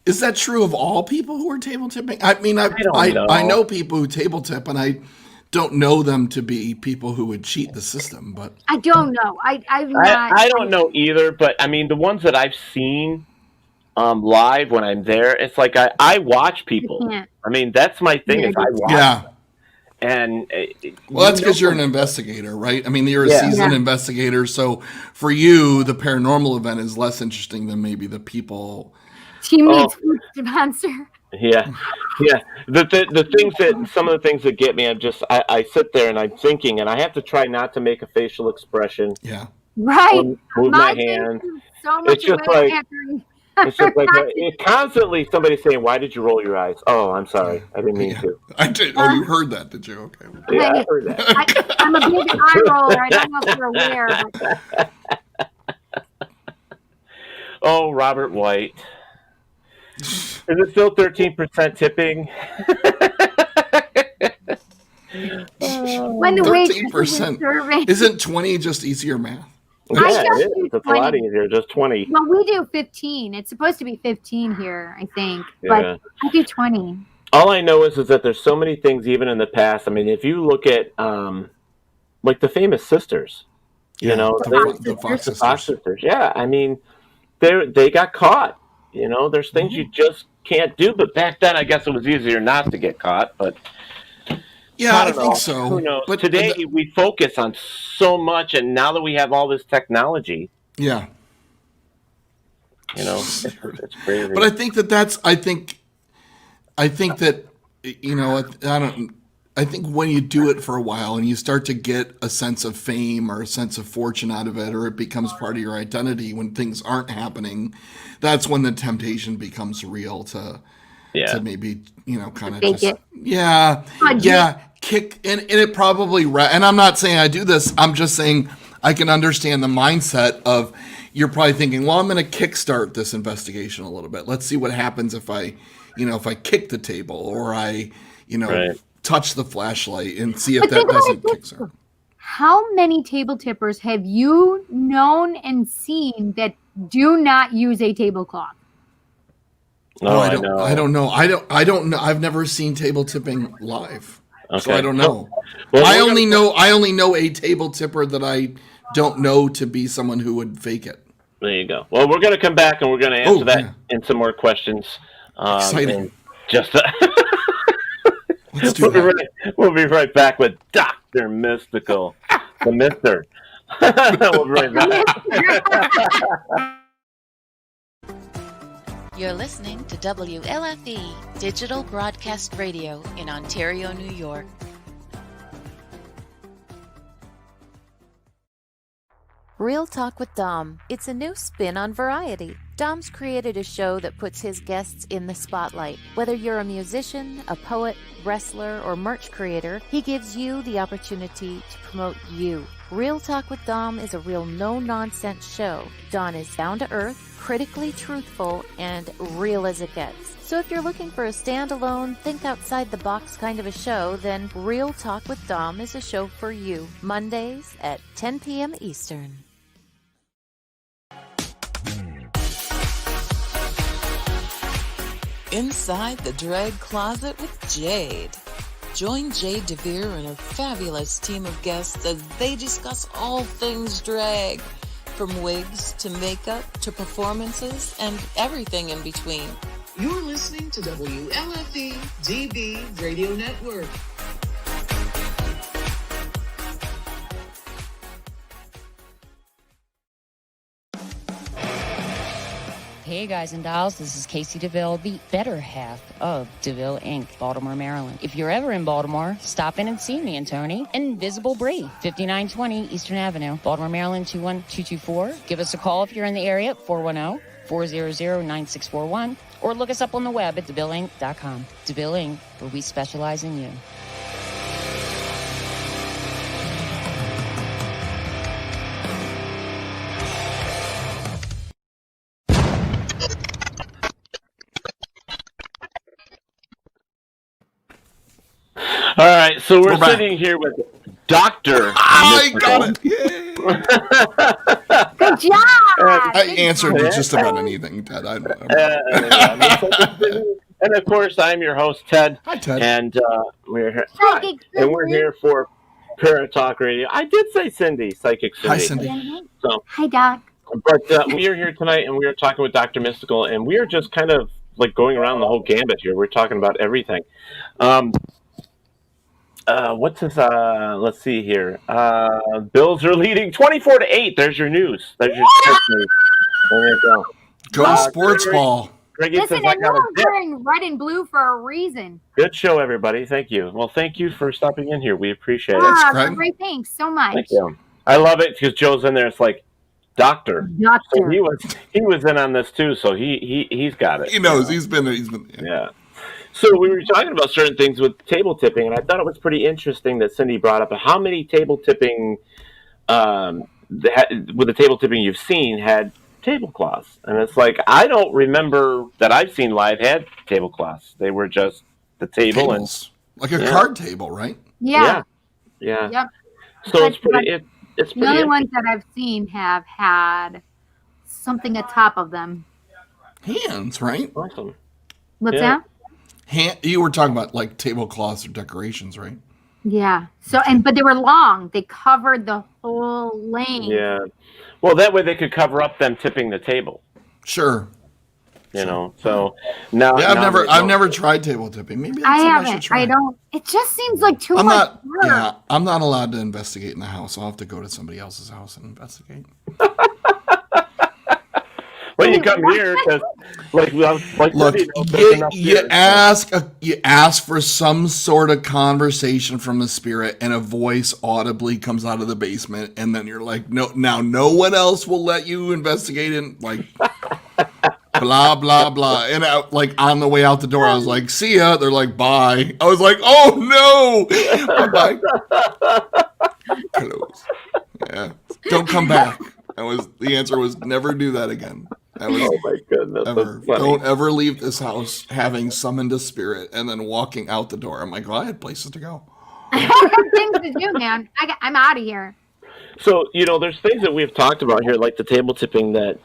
Is that true of all people who are table tipping? I mean, I know people who table tip, and I don't know them to be people who would cheat the system. But I don't know. I don't know either. But I mean, the ones that I've seen live when I'm there, it's like I watch people. I mean, that's my thing. Is I watch. Yeah. And well, that's because you're an investigator, right? I mean, you're a seasoned investigator. So for you, the paranormal event is less interesting than maybe the people. She meets sponsor. Yeah. Some of the things that get me, I sit there and I'm thinking, and I have to try not to make a facial expression. Yeah. Right. Move my hand. So much it's just like. It's just like constantly somebody saying, "Why did you roll your eyes?" Oh, I'm sorry, I didn't mean to. I did. Oh, you heard that, did you? Okay. Yeah, I heard that. I'm a big eye roller. I don't know if you're aware. But... Oh, Robert White. Is it still 13% tipping? When the 13%. Isn't 20 just easier math? Yeah, it is. It's a lot easier. Just 20. Well, we do 15. It's supposed to be 15 here, I think. But I do 20. All I know is that there's so many things, even in the past. I mean, if you look at like the famous sisters, you know, the Fox sisters. Yeah, I mean, they got caught. You know, there's things you just can't do. But back then, I guess it was easier not to get caught. But yeah, I think so. Who knows? But today we focus on so much, and now that we have all this technology, you know, it's crazy. But I think that you know, I think when you do it for a while and you start to get a sense of fame or a sense of fortune out of it, or it becomes part of your identity when things aren't happening, that's when the temptation becomes real to maybe, you know, kind of just kick. And it probably, and I'm not saying I do this, I'm just saying I can understand the mindset of, you're probably thinking, well, I'm going to kickstart this investigation a little bit. Let's see what happens if I kick the table or I, touch the flashlight and see if that doesn't kickstart. How many table tippers have you known and seen that do not use a tablecloth? No, I don't know. I don't know. I've never seen table tipping live. Okay. So I don't know. Well, I only know a table tipper that I don't know to be someone who would fake it. There you go. Well, we're going to come back and we're going to answer that and some more questions. Exciting. Let's do that. We'll be right back with Dr. Mystical, the Mister. We'll be right back. You're listening to WLFE Digital Broadcast Radio in Ontario, New York. Real Talk with Dom. It's a new spin on variety. Dom's created a show that puts his guests in the spotlight. Whether you're a musician, a poet, wrestler, or merch creator, he gives you the opportunity to promote you. Real Talk with Dom is a real no-nonsense show. Don is down to earth, critically truthful, and real as it gets. So if you're looking for a standalone, think outside the box kind of a show, then Real Talk with Dom is a show for you. Mondays at 10 p.m. Eastern. Inside the Drag Closet with Jade. Join Jade DeVere and her fabulous team of guests as they discuss all things drag, from wigs to makeup to performances and everything in between. You're listening to WLFE DB Radio Network. Hey guys and dolls, this is Casey DeVille, the better half of DeVille Inc., Baltimore, Maryland. If you're ever in Baltimore, stop in and see me and Tony. Invisible Bree, 5920 Eastern Avenue, Baltimore, Maryland, 21224. Give us a call if you're in the area at 410-400-9641, or look us up on the web at DeVilleInc.com. DeVille Inc., where we specialize in you. All right, so we're sitting here with Dr. I got it! Good job! I answered to just about anything, Ted. I know. And of course, I'm your host, Ted. Hi, Ted. And we're here. And we're here for Paratalk Radio. I did say Cindy, Psychic Cindy. Hi, Cindy. So, hi, Doc. But we are here tonight, and we are talking with Dr. Mystical, and we are just kind of like going around the whole gambit here. We're talking about everything. What's this? Let's see here. Bills are leading 24-8. There's your news. There's your sports news. There you go. Go sports ball. Greggy Listen, says, I know I'm wearing red and blue for a reason. Good show, everybody. Thank you. Well, thank you for stopping in here. We appreciate it. Great, thanks so much. Thank you. I love it because Joe's in there. It's like doctor. So he was in on this too. So he's got it. He knows. He's been. Yeah. So we were talking about certain things with table tipping, and I thought it was pretty interesting that Cindy brought up how many table tipping, with the table tipping you've seen, had tablecloths. And it's like, I don't remember that I've seen live had tablecloths. They were just the table. Tables. Like a card table, right? Yeah. Yep. So it's pretty. It's pretty. The only ones that I've seen have had something atop of them. Hands, right? Awesome. What's that? You were talking about like tablecloths or decorations, right? Yeah. So but they were long. They covered the whole lane. Yeah. Well, that way they could cover up them tipping the table. Sure. You know. So now. Yeah, I've never tried table tipping. Maybe that's something I should try. I don't. It just seems like too much work. Yeah, I'm not allowed to investigate in the house. I'll have to go to somebody else's house and investigate. Well, you come here because, look, you ask for some sort of conversation from the spirit, and a voice audibly comes out of the basement, and then you're like, no one else will let you investigate, and like, blah blah blah, and on the way out the door, I was like, see ya. They're like, bye. I was like, oh no, bye. Close. Yeah, don't come back. The answer was never do that again. Oh my goodness! Don't ever leave this house having summoned a spirit and then walking out the door. I'm like, well, I had places to go. I have things to do, man. I'm out of here. So there's things that we've talked about here, like the table tipping. That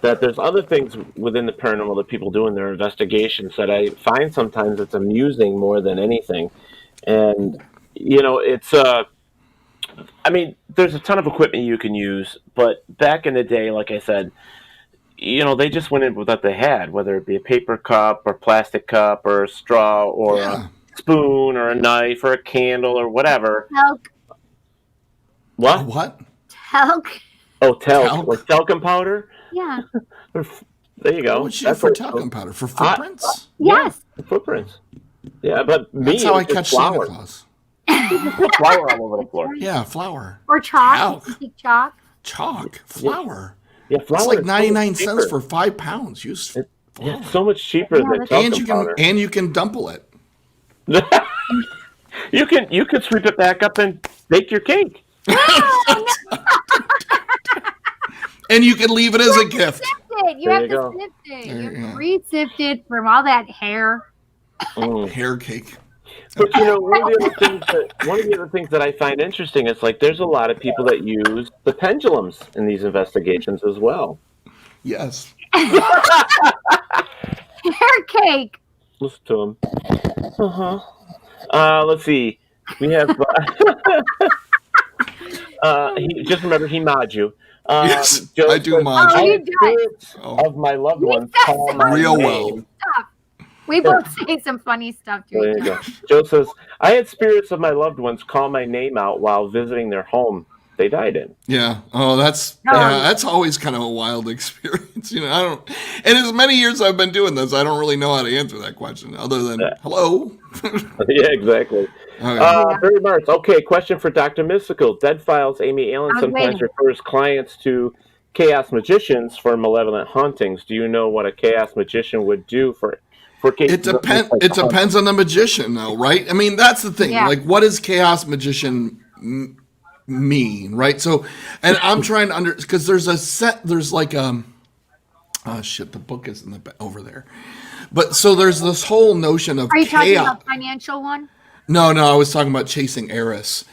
there's other things within the paranormal that people do in their investigations that I find sometimes it's amusing more than anything. And it's I mean, there's a ton of equipment you can use, but back in the day, like I said, they just went in with what they had, whether it be a paper cup or plastic cup or a straw or a spoon or a knife or a candle or whatever. Talc. What? What? Talc. Oh, talc. Like talcum powder? Yeah. There you go. What's for talcum powder? For footprints? Yes. Footprints. Yeah, but that's how I catch Santa Claus. Put flour all over the floor. Yeah, flour. Or chalk. You can take chalk. Chalk, flour. Yeah, flour. It's like is 99 so cents cheaper. for 5 pounds. Use flour. Yeah, it's so much cheaper than talcum powder. And you can dumple it. You could sweep it back up and bake your cake. And you can leave it as a gift. You have to sift it. You have to re-sift it from all that hair. Hair cake. But one of the other things that I find interesting is like there's a lot of people that use the pendulums in these investigations as well. Yes. Hair cake. Listen to him. Let's see. We have. Just remember, he mod you. Yes, I do mod you. Spirits of my loved ones call my real name. well. We both say some funny stuff to There each you other. go. Joe says, I had spirits of my loved ones call my name out while visiting their home they died in. Yeah. Oh, that's always kind of a wild experience. I don't. And as many years I've been doing this, I don't really know how to answer that question other than hello. Yeah, exactly. Okay. Barry Martz. Okay, question for Dr. Mystical. Dead Files, Amy Allen sometimes refers clients to chaos magicians for malevolent hauntings. Do you know what a chaos magician would do for cases? It depends on the magician, though, right? I mean, that's the thing. Yeah. Like, what does chaos magician mean, right? So, and I'm trying to because there's like oh shit, the book is over there. But so there's this whole notion of Are you chaos. talking about financial one? No, I was talking about chasing Eris,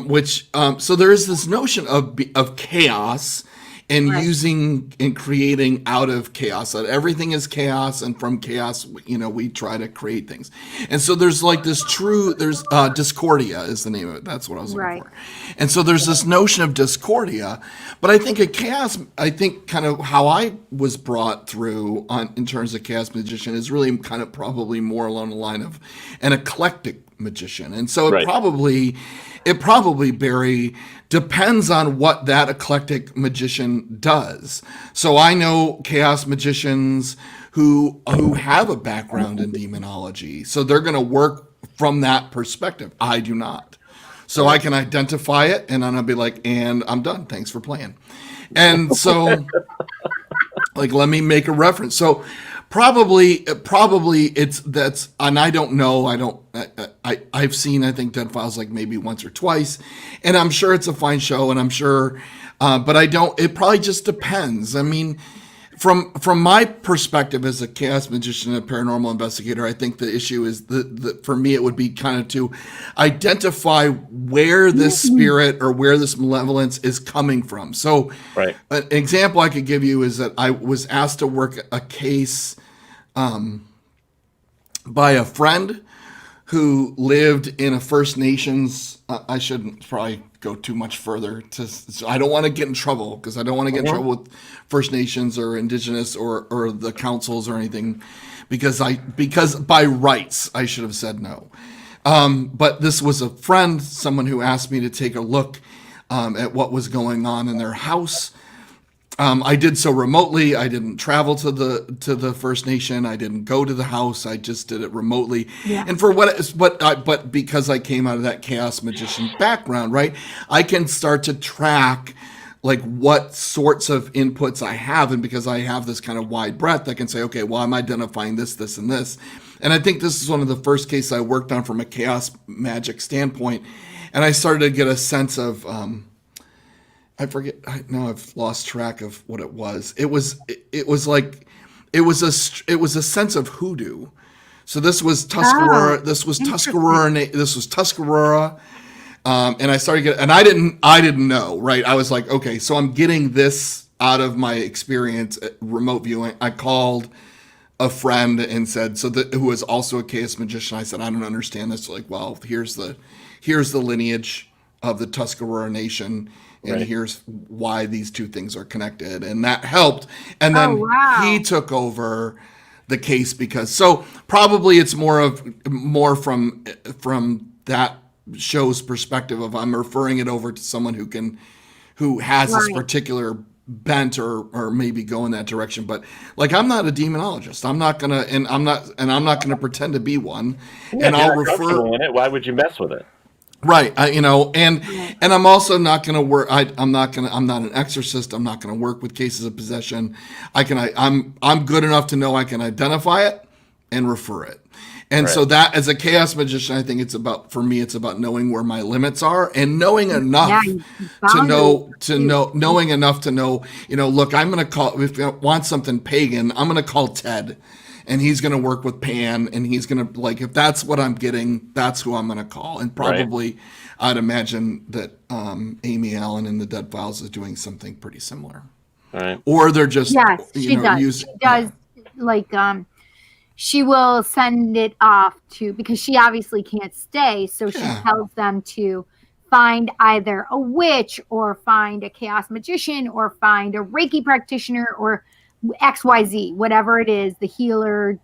which so there is this notion of chaos and using and creating out of chaos. That everything is chaos, and from chaos, we try to create things. And so there's like this there's Discordia is the name of it. That's what I was looking for. And so there's this notion of Discordia, but I think kind of how I was brought through in terms of chaos magician is really kind of probably more along the line of an eclectic magician. And so it probably, Barry, depends on what that eclectic magician does. So I know chaos magicians who have a background in demonology. So they're going to work from that perspective. I do not. So I can identify it and then I'll be like, and I'm done. Thanks for playing. And so like, let me make a reference. So probably that's, and I don't know. I've seen, I think, Dead Files like maybe once or twice, and I'm sure it's a fine show, and I'm sure, but it probably just depends. I mean, from my perspective as a chaos magician and a paranormal investigator, I think the issue is for me, it would be kind of to identify where this spirit or where this malevolence is coming from. So an example I could give you is that I was asked to work a case by a friend who lived in a First Nations. I shouldn't probably go too much further. So I don't want to get in trouble because I don't want to get in trouble with First Nations or Indigenous or the councils or anything because by rights I should have said no. But this was a friend, someone who asked me to take a look at what was going on in their house. I did so remotely. I didn't travel to the First Nation. I didn't go to the house. I just did it remotely. Yeah. And for but because I came out of that chaos magician background, right? I can start to track like what sorts of inputs I have, and because I have this kind of wide breadth, I can say, okay, well, I'm identifying this, this, and this. And I think this is one of the first cases I worked on from a chaos magic standpoint, and I started to get a sense of. I forget. Now I've lost track of what it was. It was a sense of hoodoo. So this was Tuscarora. This was Tuscarora. And I started getting, and I didn't know, right? I was like, okay, so I'm getting this out of my experience at remote viewing. I called a friend and said, who was also a chaos magician. I said, I don't understand this. Like, well, here's the lineage of the Tuscarora Nation. And here's why these two things are connected. And that helped. And then he took over the case so probably it's more from that show's perspective of I'm referring it over to someone who has this particular bent or maybe go in that direction. But like, I'm not a demonologist. I'm not going to pretend to be one. And I'll refer. In it. Why would you mess with it? Right. And I'm also not going to work. I'm not an exorcist. I'm not going to work with cases of possession. I'm good enough to know I can identify it and refer it. And so that, as a chaos magician, I think it's about knowing where my limits are and knowing enough knowing enough to know, look, I'm going to call, if I want something pagan, I'm going to call Ted. And he's going to work with Pan, and he's going to, if that's what I'm getting, that's who I'm going to call. And probably, I'd imagine that Amy Allen in the Dead Files is doing something pretty similar. Right. Or they're just, she does. She will send it off because she obviously can't stay, so she tells them to find either a witch or find a chaos magician or find a Reiki practitioner or XYZ, whatever it is, the healer,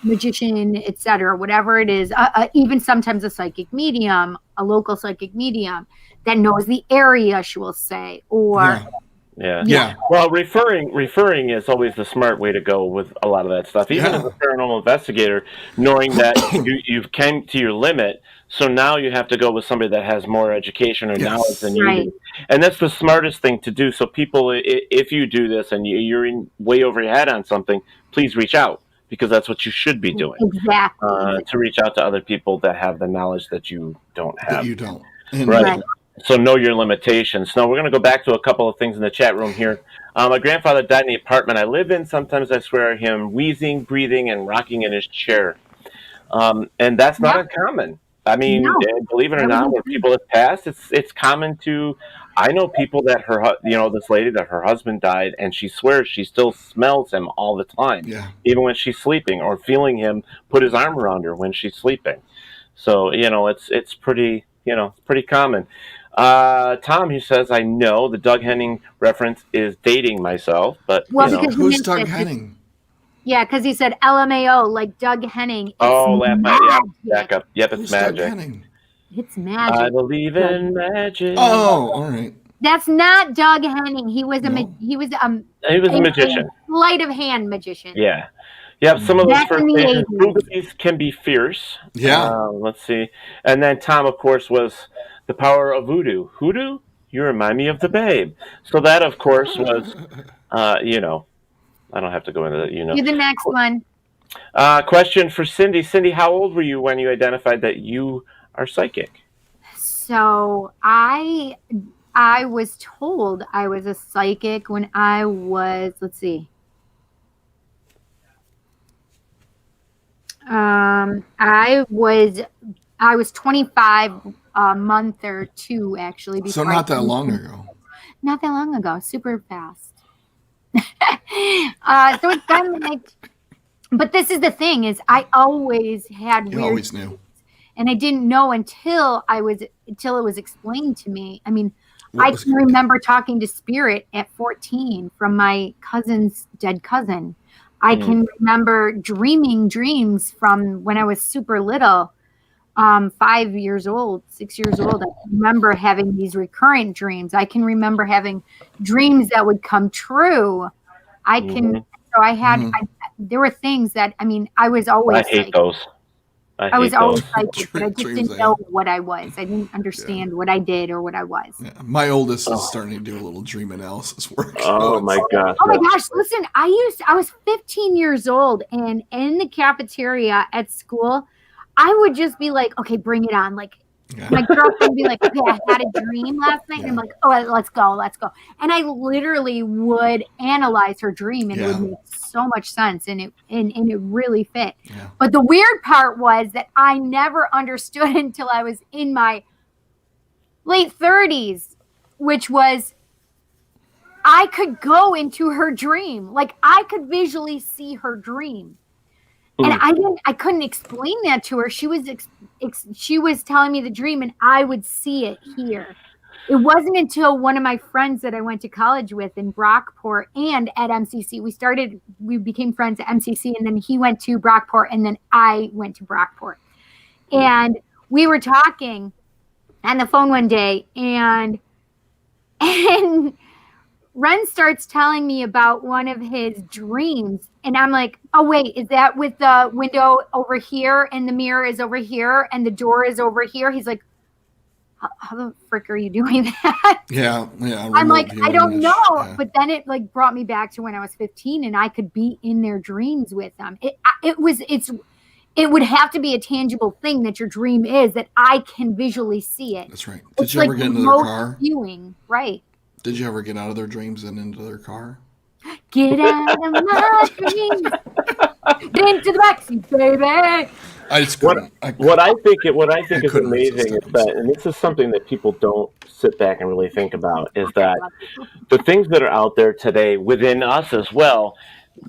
magician, etc., whatever it is, even sometimes a psychic medium, a local psychic medium that knows the area, she will say, or Yeah. Well, referring is always the smart way to go with a lot of that stuff. Even as a paranormal investigator, knowing that you've came to your limit, so now you have to go with somebody that has more education or knowledge than you do. And that's the smartest thing to do. So people, if you do this and you're way over your head on something, please reach out, because that's what you should be doing. Exactly. To reach out to other people that have the knowledge that you don't have. That you don't. Right. So know your limitations. Now we're going to go back to a couple of things in the chat room here. My grandfather died in the apartment I live in. Sometimes I swear I hear him wheezing, breathing, and rocking in his chair. And that's not uncommon. I mean, believe it or not, when people have passed, it's common to. I know people that this lady that her husband died, and she swears she still smells him all the time, even when she's sleeping, or feeling him put his arm around her when she's sleeping. So it's pretty pretty common. Tom, he says, I know the Doug Henning reference is dating myself, but who's Doug Henning? Yeah, because he said LMAO, like Doug Henning. Back up. Yep, it's magic. It's magic. I believe in magic. Oh, all right. That's not Doug Henning. He was a magician, sleight of hand magician. Yeah. Yep, some of those first stages can be fierce. Yeah. Let's see. And then Tom, of course, was the power of voodoo. Hoodoo? You remind me of the Babe. So that, of course, was, I don't have to go into that, You're the next one. Question for Cindy. Cindy, how old were you when you identified that you are psychic? So I was told I was a psychic when I was, let's see. I was 25 a month or two, actually. So not that long ago. Not that long ago. Super fast. So it's been but this is the thing, is I always had You always knew. And I didn't know until it was explained to me. I mean, I can remember talking to spirit at 14 from my dead cousin. I can remember dreaming dreams from when I was super little, 5 years old, 6 years old. I remember having these recurrent dreams. I can remember having dreams that would come true. There were things that, I was always I hate those. I was always psychic, but I just didn't know what I was. I didn't understand what I did or what I was. Yeah. My oldest is starting to do a little dream analysis work. Oh my gosh. Oh my gosh. Listen, I was 15 years old, and in the cafeteria at school, I would just be like, okay, bring it on. Like, my girlfriend would be like, okay, I had a dream last night. And I'm like, oh, let's go. And I literally would analyze her dream, and it would make so much sense, and it really fit. Yeah. But the weird part was that I never understood until I was in my late 30s, which was I could go into her dream. Like, I could visually see her dream. And I couldn't explain that to her. She was telling me the dream, and I would see it here. It wasn't until one of my friends that I went to college with in Brockport and at MCC, we became friends at MCC, and then he went to Brockport, and then I went to Brockport. And we were talking on the phone one day, and Ren starts telling me about one of his dreams. And I'm like, oh, wait, is that with the window over here and the mirror is over here and the door is over here? He's like, how the frick are you doing that? Yeah. I'm like, I don't know. Yeah. But then it like brought me back to when I was 15 and I could be in their dreams with them. It would have to be a tangible thing that your dream is, that I can visually see it. That's right. Did you ever get into their car? Viewing, right. Did you ever get out of their dreams and into their car? Get out of my dreams. Get into the backseat, baby. I just couldn't. What I think is amazing is that, and this is something that people don't sit back and really think about, is that the things that are out there today within us as well,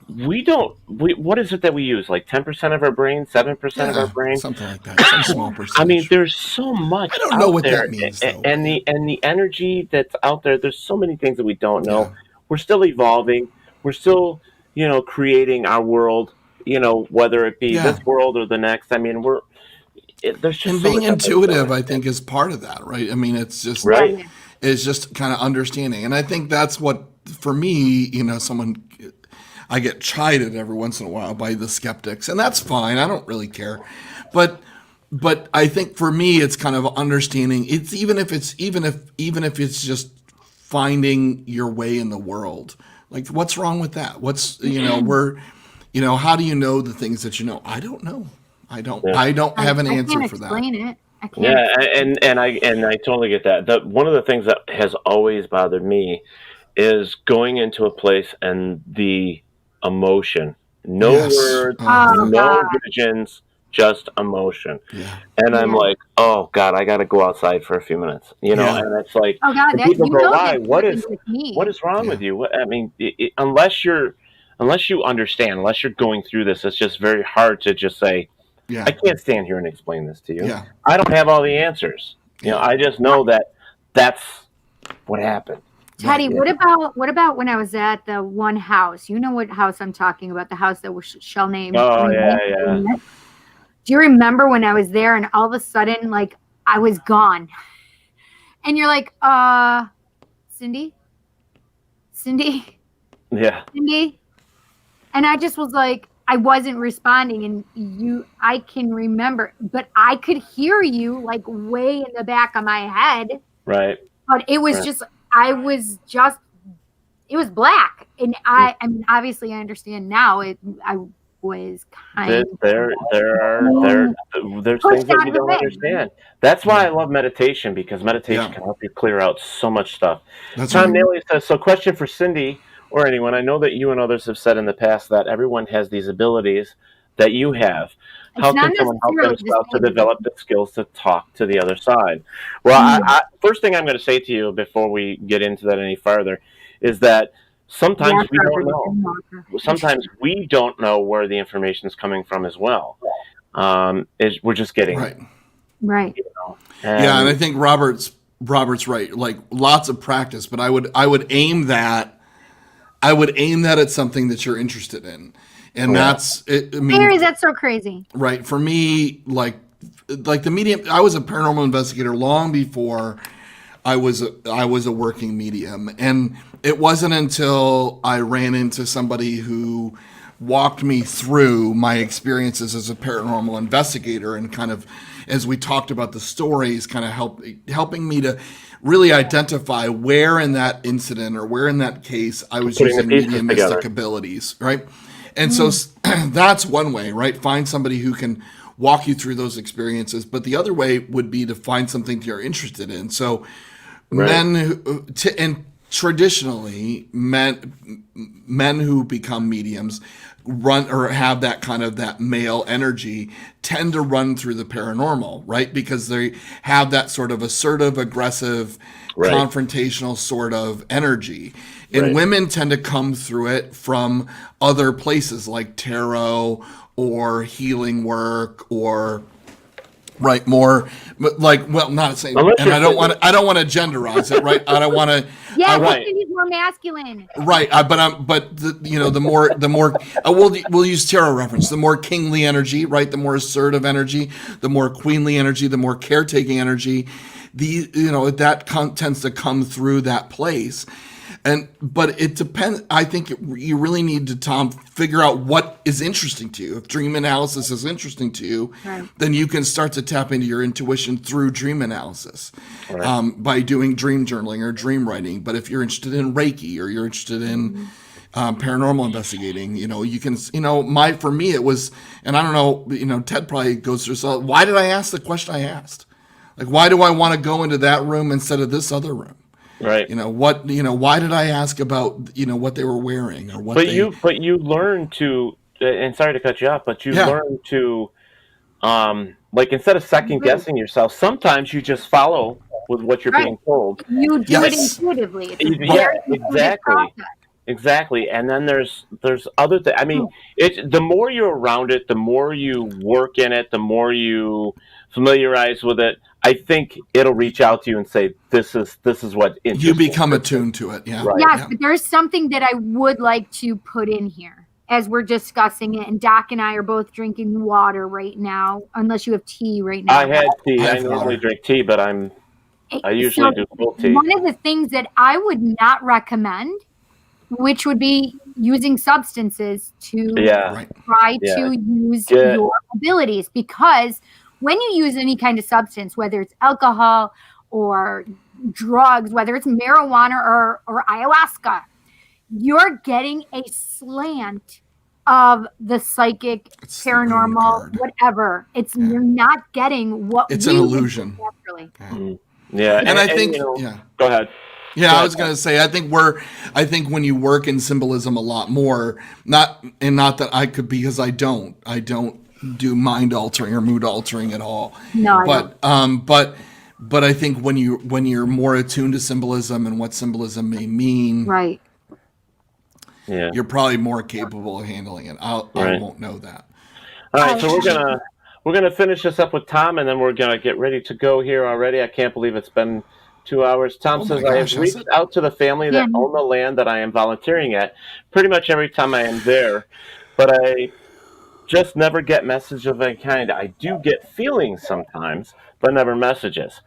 what is it that we use? Like 10% of our brain, 7% of our brain? Something like that. Some small percentage. I mean, there's so much I don't know what that means, though. And the energy that's out there, there's so many things that we don't know. Yeah. We're still evolving. We're still, creating our world, whether it be this world or the next. I mean, there's just being intuitive, I think, is part of that, right? I mean, it's just right. It's just kind of understanding. And I think that's what, for me, I get chided every once in a while by the skeptics, and that's fine. I don't really care. But I think for me, it's kind of understanding. It's even if it's just finding your way in the world. Like, what's wrong with that? What's how do you know the things that you know? I don't know. I don't have an answer for that. I can't explain it. Yeah, and I totally get that. One of the things that has always bothered me is going into a place and the emotion. No words, no visions, just emotion. Yeah. And I'm like, oh God, I got to go outside for a few minutes, and it's like, oh God, people go, why? What is wrong with you? I mean, unless you understand, unless you're going through this, it's just very hard to just say, I can't stand here and explain this to you. Yeah. I don't have all the answers. I just know that that's what happened. Teddy, what about when I was at the one house? You know what house I'm talking about? The house that was shall name. Oh yeah. Do you remember when I was there and all of a sudden, like, I was gone? And you're like, Cindy? Yeah. Cindy? And I just was like, I wasn't responding, and I can remember, but I could hear you like way in the back of my head. Right. But it was it was black. And I mean, obviously I understand now I was kind of there's things that we don't understand. That's why I love meditation, because meditation can help you clear out so much stuff. Tom Nailey says, so question for Cindy or anyone. I know that you and others have said in the past that everyone has these abilities that you have. How can someone help themselves to develop the skills to talk to the other side? Well, first thing I'm going to say to you before we get into that any farther is that sometimes we don't know. Sometimes we don't know where the information is coming from as well. We're just getting right. Right. And I think Robert's right. Like, lots of practice, but I would aim that at something that you're interested in. And that's it. I mean, Mary, that's so crazy. Right. For me, like the medium, I was a paranormal investigator long before I was a working medium. And it wasn't until I ran into somebody who walked me through my experiences as a paranormal investigator, and kind of, as we talked about the stories, kind of helping me to really identify where in that incident or where in that case I was using mediumistic abilities, right? And so that's one way, right? Find somebody who can walk you through those experiences. But the other way would be to find something you're interested in. So and traditionally, men who become mediums run or have that kind of that male energy tend to run through the paranormal, right? Because they have that sort of assertive, aggressive, confrontational sort of energy. And women tend to come through it from other places like tarot or healing work or more like, well, not saying, and I don't want to genderize it, right? I don't want to. Yeah, he's more masculine. Right, but the more we'll use tarot reference. The more kingly energy, right? The more assertive energy, the more queenly energy, the more caretaking energy. That tends to come through that place. But it depends. I think you really need to, Tom, figure out what is interesting to you. If dream analysis is interesting to you, Right. then you can start to tap into your intuition through dream analysis Right. by doing dream journaling or dream writing. But if you're interested in Reiki or you're interested in paranormal investigating, you can, for me, it was, and I don't know, Ted probably goes through, so why did I ask the question I asked? Like, why do I want to go into that room instead of this other room? Right. Why did I ask about, what they were wearing or what But you learn to, and sorry to cut you off, but you learn to, instead of second guessing yourself, sometimes you just follow with what you're being told. You do it intuitively. It's a Yeah, very intuitive exactly. process. Exactly. And then there's other things. I mean, the more you're around it, the more you work in it, the more you familiarize with it, I think it'll reach out to you and say, this is what interests you become attuned to it. Yeah. Right. Yes, Yeah. but there's something that I would like to put in here as we're discussing it. And Doc and I are both drinking water right now, unless you have tea right now. I had tea. I have normally water. drink tea, but I usually do full tea. One of the things that I would not recommend, which would be using substances to try to use your abilities, because when you use any kind of substance, whether it's alcohol or drugs, whether it's marijuana or ayahuasca, you're getting a slant of the psychic, paranormal, whatever. You're not getting what It's we an would illusion. do naturally. Yeah. And I think, go ahead. Yeah, I was gonna say, I think when you work in symbolism a lot more, not that I could, because I don't do mind altering or mood altering at all. No, but I think when you're more attuned to symbolism and what symbolism may mean, right, you're probably more capable of handling it. I won't know that. All right, so we're gonna finish this up with Tom, and then we're gonna get ready to go here already. I can't believe it's been 2 hours. Tom says, I have reached out to the family that own the land that I am volunteering at pretty much every time I am there, but I just never get messages of any kind. I do get feelings sometimes, but never messages.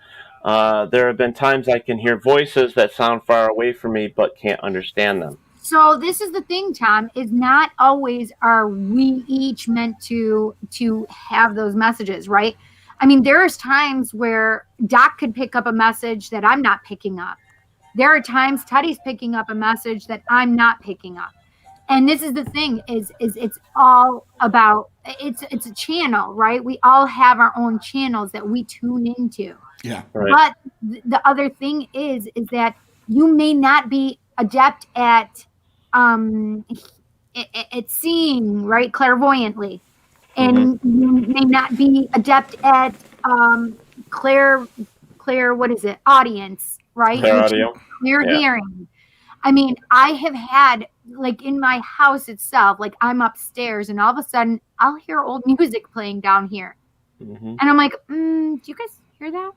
There have been times I can hear voices that sound far away from me, but can't understand them. So this is the thing, Tom, is not always are we each meant to have those messages, right? I mean, there's times where Doc could pick up a message that I'm not picking up. There are times Teddy's picking up a message that I'm not picking up. And this is the thing, is it's all about, it's a channel, right? We all have our own channels that we tune into. Yeah. Right. But the other thing is that you may not be adept at seeing, right, clairvoyantly. And you may not be adept at audience, right? Clear hearing. I mean, I have had, like, in my house itself, like, I'm upstairs and all of a sudden I'll hear old music playing down here. And I'm like, do you guys hear that?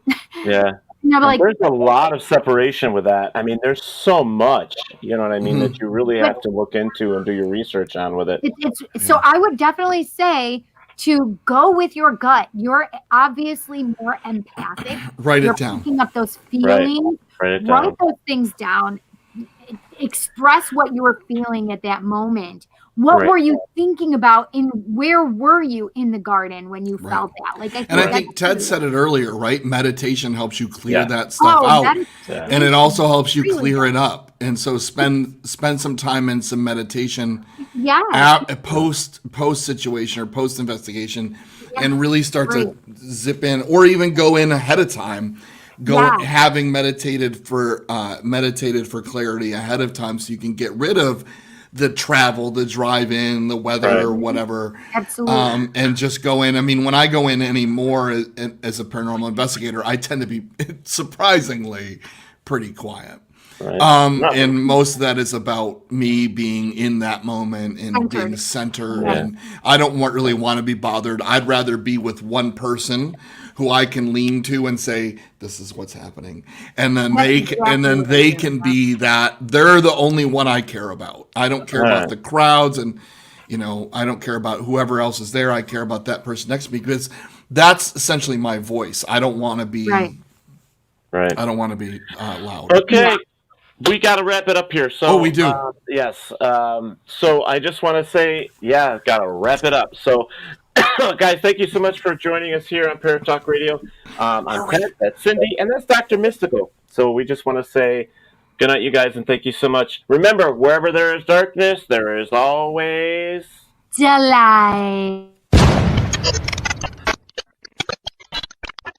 Yeah. There's a lot of separation with that. I mean, there's so much, you know what I mean, that you really have to look into and do your research on with it. So I would definitely say to go with your gut. You're obviously more empathic. Write You're it down. Picking up those feelings. Write it down. Write those things down. Express what you were feeling at that moment. What were you thinking about, and where were you in the garden when you felt that? Like, I think Ted said it earlier, right? Meditation helps you clear that stuff out, and it also helps you clear it up. And so spend some time in some meditation, post situation or post investigation, and really start to zip in, or even go in ahead of time. Having meditated for clarity ahead of time, so you can get rid of the travel, the drive in, the weather, or whatever. Absolutely. And just go in. I mean, when I go in anymore as a paranormal investigator, I tend to be surprisingly pretty quiet. And most of that is about me being in that moment and being centered. And I don't really want to be bothered. I'd rather be with one person who I can lean to and say, this is what's happening. And then they can be that. They're the only one I care about. I don't care about the crowds, and I don't care about whoever else is there. I care about that person next to me, because that's essentially my voice. I don't want to be I don't want to be loud. Okay. we got to wrap it up here. So, we do. Yes. So I just want to say, got to wrap it up. So, guys, thank you so much for joining us here on Paratalk Radio. I'm Ted, that's Cindy, and that's Dr. Mystical. So we just want to say good night, you guys, and thank you so much. Remember, wherever there is darkness, there is always Delight.